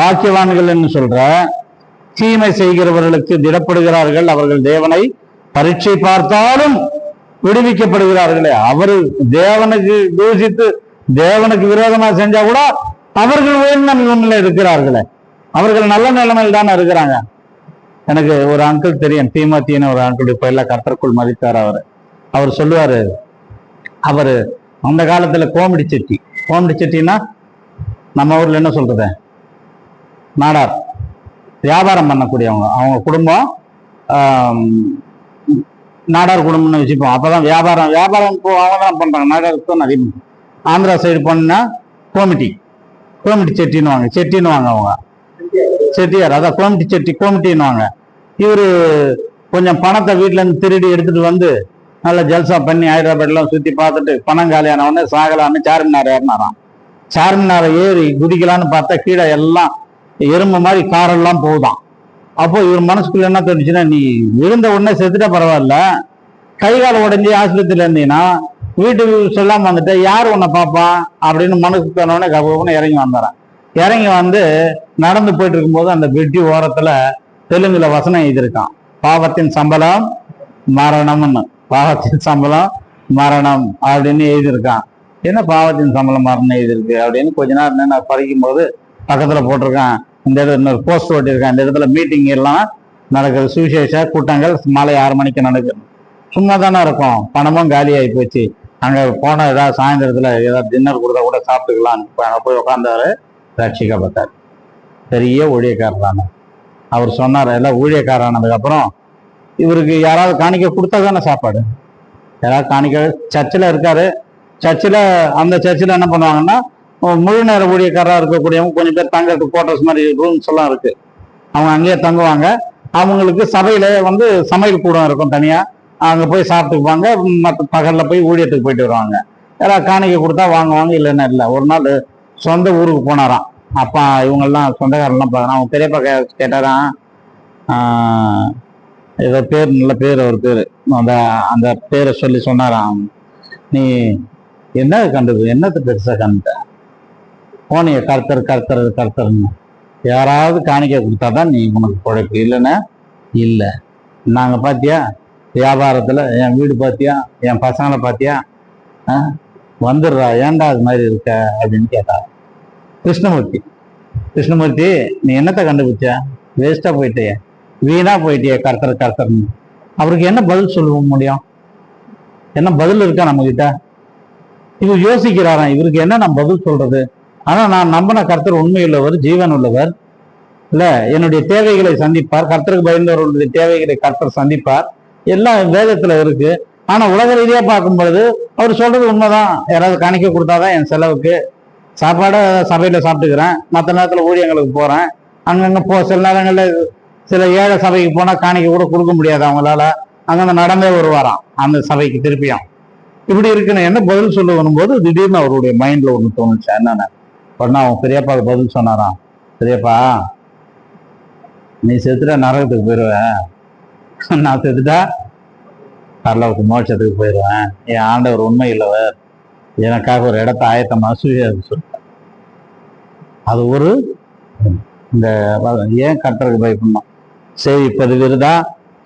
பாக்கியவான்கள் சொல்ற. தீமை செய்கிறவர்களுக்கு திடப்படுகிறார்கள், அவர்கள் தேவனை பரீட்சை பார்த்தாலும் விடுவிக்கப்படுகிறார்களே. அவரு தேவனுக்கு தூஷித்து தேவனுக்கு விரோதமா செஞ்சா கூட அவர்கள் உயர்ந்த நிலைமையில இருக்கிறார்களே, அவர்கள் நல்ல நிலைமையில் தானே இருக்கிறாங்க. எனக்கு ஒரு அங்கிள் தெரியும், தீமத்தின்னு ஒரு அங்கிள், இப்ப எல்லாம் கர்த்தருக்குள் மதித்தார். அவர் சொல்லுவாரு, அவரு அந்த காலத்துல கோமடி செட்டின்னா நம்ம ஊர்ல என்ன சொல்றது, நாடார், வியாபாரம் பண்ணக்கூடியவங்க. அவங்க குடும்பம் நாடார் குடும்பம்னு வச்சுப்போம். அப்பதான் வியாபாரம் அவங்க தான் பண்றாங்க. நாடாருக்கு தான் நிறைய. ஆந்திரா சைடு போனா கோமிட்டி செட்டின்னு வாங்க அவங்க செட்டியார், அதான் கோமிட்டின்னு வாங்க. இவரு கொஞ்சம் பணத்தை வீட்டுல இருந்து திருடி எடுத்துட்டு வந்து நல்லா ஜல்சா பண்ணி ஹைதராபாத்லாம் சுத்தி பார்த்துட்டு பணம் காலியான உடனே சாகலான்னு சார்மினார் ஏறினாராம். சார்மினாரை ஏறி குதிக்கலான்னு பார்த்தா கீழே எல்லாம் எறும்பு மாதிரி காரெல்லாம் போகுதான். அப்போ இவர் மனசுக்குள்ள என்ன தோணுச்சுன்னா, நீ விழுந்த உடனே செத்துட்டா பரவாயில்ல, கை கால் உடஞ்சி ஆஸ்பத்திரியில இருந்தீங்கன்னா வீட்டுக்கு சொல்லாம வந்துட்டு யார் உன்னை பார்ப்பான் அப்படின்னு மனசுக்கு தோணுன்னு கபகன்னு இறங்கி வந்தாரான். இறங்கி வந்து நடந்து போயிட்டு இருக்கும்போது அந்த பெட்டி ஓரத்துல தெலுங்குல வசனம் எழுதியிருக்கான், பாவத்தின் சம்பளம் மரணம்னு. பாவத்தின் சம்பளம் மரணம் அப்படின்னு எழுதியிருக்கான். என்ன பாவத்தின் சம்பளம் மரணம் எழுதியிருக்கு அப்படின்னு கொஞ்ச நேரம் நான் படிக்கும் போது பக்கத்துல போட்டிருக்கான், இந்த இடத்துல இன்னொரு போஸ்ட் ஓட்டியிருக்கான், இந்த இடத்துல மீட்டிங் எல்லாம் நடக்குது, சுவிசேஷ கூட்டங்கள் மாலை 6 மணிக்கு நடக்குது. சும்மா தானே இருக்கும், பணமும் காலி ஆகி போச்சு. அங்க போன ஏதாவது சாயந்தரத்துல ஏதாவது டின்னர் கொடுத்தா கூட சாப்பிட்டுக்கலாம். அங்க போய் உட்காந்தாரு, ரட்சிக்கப்பட்டார். பெரிய ஊழியக்காரர் தானே. அவர் சொன்னார், எல்லாம் ஊழியக்காரனதுக்கு அப்புறம் இவருக்கு யாராவது காணிக்க கொடுத்தா தானே சாப்பாடு. யாராவது காணிக்க சர்ச்சில் இருக்காரு, அந்த சர்ச்சில் என்ன பண்ணுவாங்கன்னா, முழு நேர ஊழியக்காரராக இருக்கக்கூடியவங்க கொஞ்சம் பேர் தங்கறதுக்கு குவார்டர்ஸ் மாதிரி ரூம்ஸ் எல்லாம் இருக்கு, அவங்க அங்கேயே தங்குவாங்க. அவங்களுக்கு சபையில வந்து சமையல் கூடம் இருக்கும் தனியா, அங்க போய் சாப்பிட்டுக்குவாங்க. மற்ற பகல்ல போய் ஊழியத்துக்கு போயிட்டு வருவாங்க. யாராவது காணிக்க கொடுத்தா வாங்குவாங்க, இல்லைன்னா இல்லை. ஒரு நாள் சொந்த ஊருக்கு போனாராம். அப்பா இவங்கெல்லாம் சொந்தக்காரெல்லாம் பார்க்குறான். அவங்க பெரியப்பா கேட்டாராம், ஏதோ பேர், நல்ல பேர், அவர் பேரு, அந்த பேரை சொல்லி சொன்னாராம், நீ என்ன கண்டது, என்னத்தை பெருசா கண்டுட்ட, போனிய கர்த்தர்னு யாராவது காணிக்க கொடுத்தாதான் நீ உனக்கு குழைப்பு, இல்லைன்னா இல்லை. நாங்கள் பார்த்தியா வியாபாரத்தில், என் வீடு பார்த்தியா, என் பசங்களை பார்த்தியா, வந்துடுறா, ஏன்டா அது மாதிரி இருக்க அப்படின்னு கேட்டா. கிருஷ்ணமூர்த்தி நீ என்னத்தை கண்டுபிடிச்ச, வேஸ்டா போயிட்டிய, வீணா போயிட்டிய, கர்த்தர்னு. அவருக்கு என்ன பதில் சொல்ல முடியும், என்ன பதில் இருக்கா நம்ம கிட்ட? இவர் யோசிக்கிறாராம், இவருக்கு என்ன நம்ம பதில் சொல்றது? ஆனா நான் நம்பின கர்த்தர் உண்மையுள்ளவர், ஜீவன் உள்ளவர் இல்ல, என்னுடைய தேவைகளை சந்திப்பார். கர்த்தருக்கு பயந்தவர்களுடைய தேவைகளை கர்த்தர் சந்திப்பார். எல்லாம் வேதத்துல இருக்கு. ஆனா உலக ரீதியா பார்க்கும்பொழுது அவர் சொல்றது உண்மைதான். யாராவது காணிக்க கொடுத்தாதான் என் செலவுக்கு சாப்பாடை சபையில சாப்பிட்டுக்கிறேன், மற்ற நேரத்துல ஊழியங்களுக்கு போறேன். அங்கங்க சில நேரங்கள்ல சில ஏழை சபைக்கு போனா காணிக்க கூட கொடுக்க முடியாது அவங்களால, அங்க நடந்தே வருவாராம் அந்த சபைக்கு திருப்பியும். இப்படி இருக்குன்னு என்ன பதில் சொல்ல வரும்போது திடீர்னு அவருடைய மைண்ட்ல ஒண்ணு தோணுச்சு. என்னன்னு உடனே அவன் பெரியப்பாவுக்கு பதில் சொன்னாராம், பெரியப்பா நீ செத்துட்டா நரகத்துக்கு போயிடுவேன், நான் செத்துட்டா பரலோகத்து மோட்சத்துக்கு போயிடுவேன். என் ஆண்டவர் உண்மை இல்லவர், எனக்காக ஒரு இடத்த ஆயத்தமா சொல்லிட்டார். அது ஒரு இந்த ஏன் கர்த்தருக்கு பயப்படணும்? சேவிப்பது விருதா,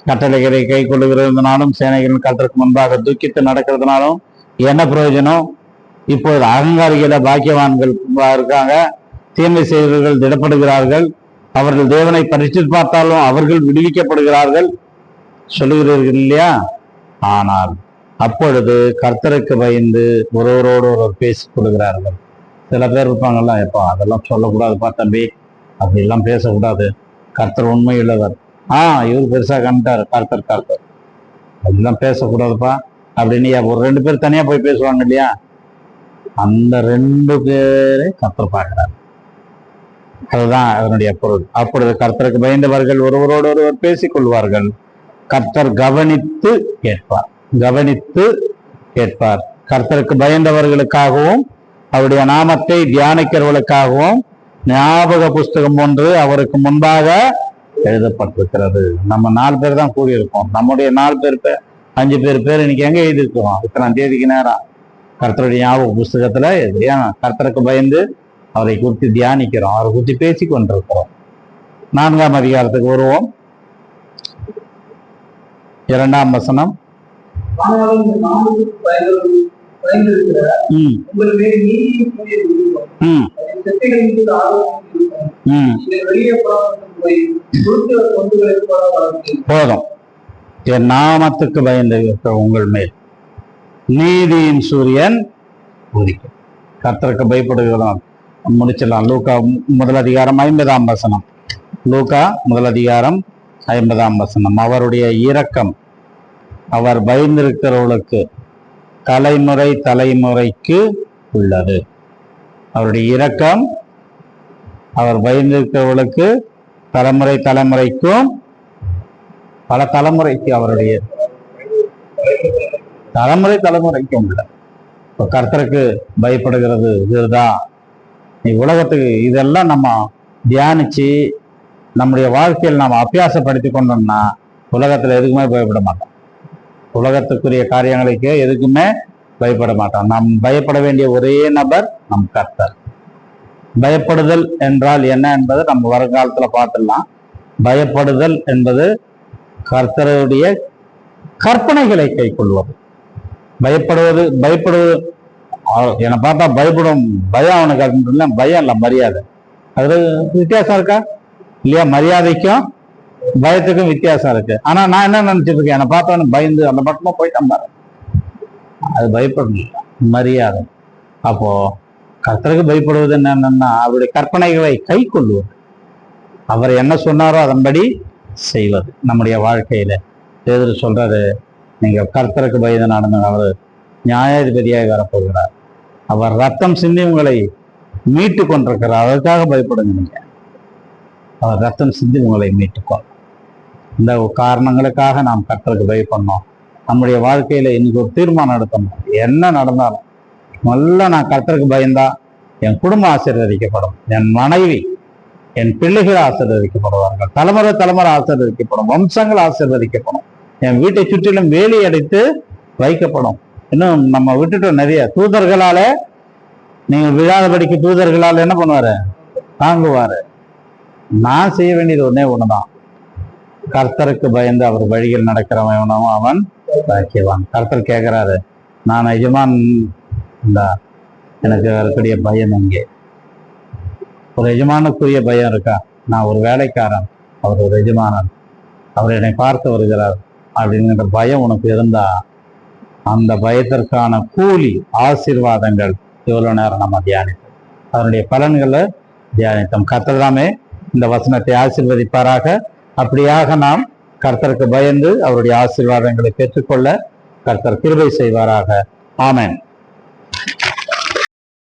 கட்டளைகளை கை கொள்ளுகிறதுனாலும் சேனைகளின் கர்த்தருக்கு முன்பாக துக்கித்து நடக்கிறதுனாலும் என்ன பிரயோஜனம்? இப்போது அகங்காரிகள பாக்கியவான்கள் இருக்காங்க, தீமை செய்தவர்கள் திடப்படுகிறார்கள், அவர்கள் தேவனை பரிசு பார்த்தாலும் அவர்கள் விடுவிக்கப்படுகிறார்கள் சொல்லுகிறீர்கள் இல்லையா? ஆனால் அப்பொழுது கர்த்தருக்கு பயந்து ஒருவரோடு ஒருவர் பேசிக் கொள்கிறார்கள். சில பேர் இருப்பாங்கல்ல, எப்போ அதெல்லாம் சொல்லக்கூடாதுப்பா தம்பி, அப்படிலாம் பேசக்கூடாது, கர்த்தர் உண்மையுள்ளவர், இவர் பெருசா கண்டாரு, கர்த்தர் அப்படிலாம் பேசக்கூடாதுப்பா அப்படின்னு ஒரு 2 பேர் தனியா போய் பேசுவாங்க இல்லையா? அந்த 2 பேரை கர்த்தர் பார்க்கிறார். அதுதான் அதனுடைய பொருள். அப்பொழுது கர்த்தருக்கு பயந்தவர்கள் ஒருவரோடு ஒருவர் பேசிக் கொள்வார்கள், கர்த்தர் கவனித்து கேட்பார். கர்த்தருக்கு பயந்தவர்களுக்காகவும் அவருடைய நாமத்தை தியானிக்கிறவர்களுக்காகவும் ஞாபக புஸ்தகம் ஒன்று அவருக்கு முன்பாக எழுதப்பட்டிருக்கிறது. நம்ம 4 பேர் தான் கூடியிருக்கோம். நம்முடைய 4 பேர் 5 பேர் இன்னைக்கு எங்க எழுதிருக்கோம்? இத்தனாம் தேதிக்கு நேரம் கர்த்தருடைய ஞாபக புஸ்தகத்துல ஏன் கர்த்தருக்கு பயந்து அவரை குறித்து தியானிக்கிறோம், அவரை குறித்து பேசி கொண்டிருக்கிறோம். 4ஆம் அதிகாரத்துக்கு வருவோம். 2ஆம் வசனம். போதும். என் நாமத்துக்கு பயந்து உங்கள் மேல் நீதியின் சூரியன் உதிக்கும். கர்த்தருக்கு பயப்படுகிறோம். முடிச்சிடலாம். லூக்கா 1 அதிகாரம் 50ஆம் வசனம். லூக்கா 1 அதிகாரம் 50ஆம் வசனம். அவருடைய இரக்கம் அவர் பயந்திருக்கிறவர்களுக்கு தலைமுறை தலைமுறைக்கு உள்ளது. அவருடைய இரக்கம் அவர் பயந்திருக்கிறவர்களுக்கு தலைமுறை தலைமுறைக்கும், பல தலைமுறைக்கு, அவருடைய தலைமுறை தலைமுறைக்கும் உள்ள. இப்போ கர்த்தருக்கு பயப்படுகிறது இதுதான். நீ உலகத்துக்கு இதெல்லாம் நம்ம தியானிச்சு நம்முடைய வாழ்க்கையில் நாம் அபியாசப்படுத்தி கொண்டோம்னா உலகத்துல எதுக்குமே பயப்பட மாட்டோம். உலகத்துக்குரிய காரியங்களுக்கு எதுக்குமே பயப்பட மாட்டோம். நாம் பயப்பட வேண்டிய ஒரே நபர் நம் கர்த்தர். பயப்படுதல் என்றால் என்ன என்பது நம்ம வருங்காலத்துல பார்த்துடலாம். பயப்படுதல் என்பது கர்த்தருடைய கற்பனைகளை கை கொள்வது. பயப்படுவது என்னை பார்த்தா பயப்படும். பயம் அவனுக்கு அப்படின்னா பயம் இல்லை, மரியாதை. அது வித்தியாசம் இருக்கா இல்லையா? மரியாதைக்கும் பயத்துக்கும் வித்தியாசம் இருக்கு. ஆனா நான் என்ன நினைச்சிட்டு இருக்கேன், என்னை பார்த்தவனு பயந்து அந்த பக்கமா போயிட்டான் பாரு, அது பயப்படணும், மரியாதை. அப்போ கர்த்தருக்கு பயப்படுவது என்னன்னா அவருடைய கற்பனைகளை கை கொள்வது, அவர் என்ன சொன்னாரோ அதன்படி செய்வது. நம்முடைய வாழ்க்கையில பேதுரு சொல்றாரு, நீங்க கர்த்தருக்கு பயந்து நடந்து, அவர் நியாயாதிபதியாக வரப்போகிறார், அவர் ரத்தம் சிந்தி உங்களை மீட்டு கொண்டிருக்கிறார், அதற்காக பயப்படுங்க. நீங்க அவர் ரத்தம் சிந்தி உங்களை மீட்டுக்கொள். இந்த காரணங்களுக்காக நாம் கர்த்தருக்கு பயப்படணும். நம்முடைய வாழ்க்கையில இன்னைக்கு ஒரு தீர்மானம் எடுக்கணும். என்ன நடந்தாலும் முதல்ல நான் கர்த்தருக்கு பயந்தா என் குடும்பம் ஆசீர்வதிக்கப்படும், என் மனைவி என் பிள்ளைகள் ஆசீர்வதிக்கப்படுவார்கள், தலைமுறை தலைமுறை ஆசீர்வதிக்கப்படும், வம்சங்கள் ஆசீர்வதிக்கப்படும், என் வீட்டை சுற்றிலும் வேலி அடைத்து வைக்கப்படும். இன்னும் நம்ம விட்டுட்டு நிறைய தூதர்களால, நீங்க விழாதபடிக்கு தூதர்களால் என்ன பண்ணுவாரு? தாங்குவாரு. நான் செய்ய வேண்டியது ஒண்ணுதான், கர்த்தருக்கு பயந்து அவர் வழியில் நடக்கிறவன் அவன் பாக்கியவான். கர்த்தர் கேட்கிறாரு, நான் எஜமான், இந்த எனக்கு இருக்கக்கூடிய பயம் எங்கே? ஒரு எஜமானுக்குரிய பயம் இருக்கா? நான் ஒரு வேலைக்காரன், அவர் ஒரு எஜமானன், அவர் என்னை பார்த்து வருகிறார் அப்படிங்கிற பயம் உனக்கு இருந்தா அந்த பயத்திற்கான கூலி ஆசீர்வாதங்கள் இவ்வளவு நேரம் நம்ம தியானித்தோம், அதனுடைய பலன்களை தியானித்தோம். கர்த்தர் தாமே இந்த வசனத்தை ஆசீர்வதிப்பாராக. அப்படியாக நாம் கர்த்தருக்கு பயந்து அவருடைய ஆசீர்வாதங்களை பெற்றுக்கொள்ள கர்த்தர் கிருபை செய்வாராக. ஆமென்.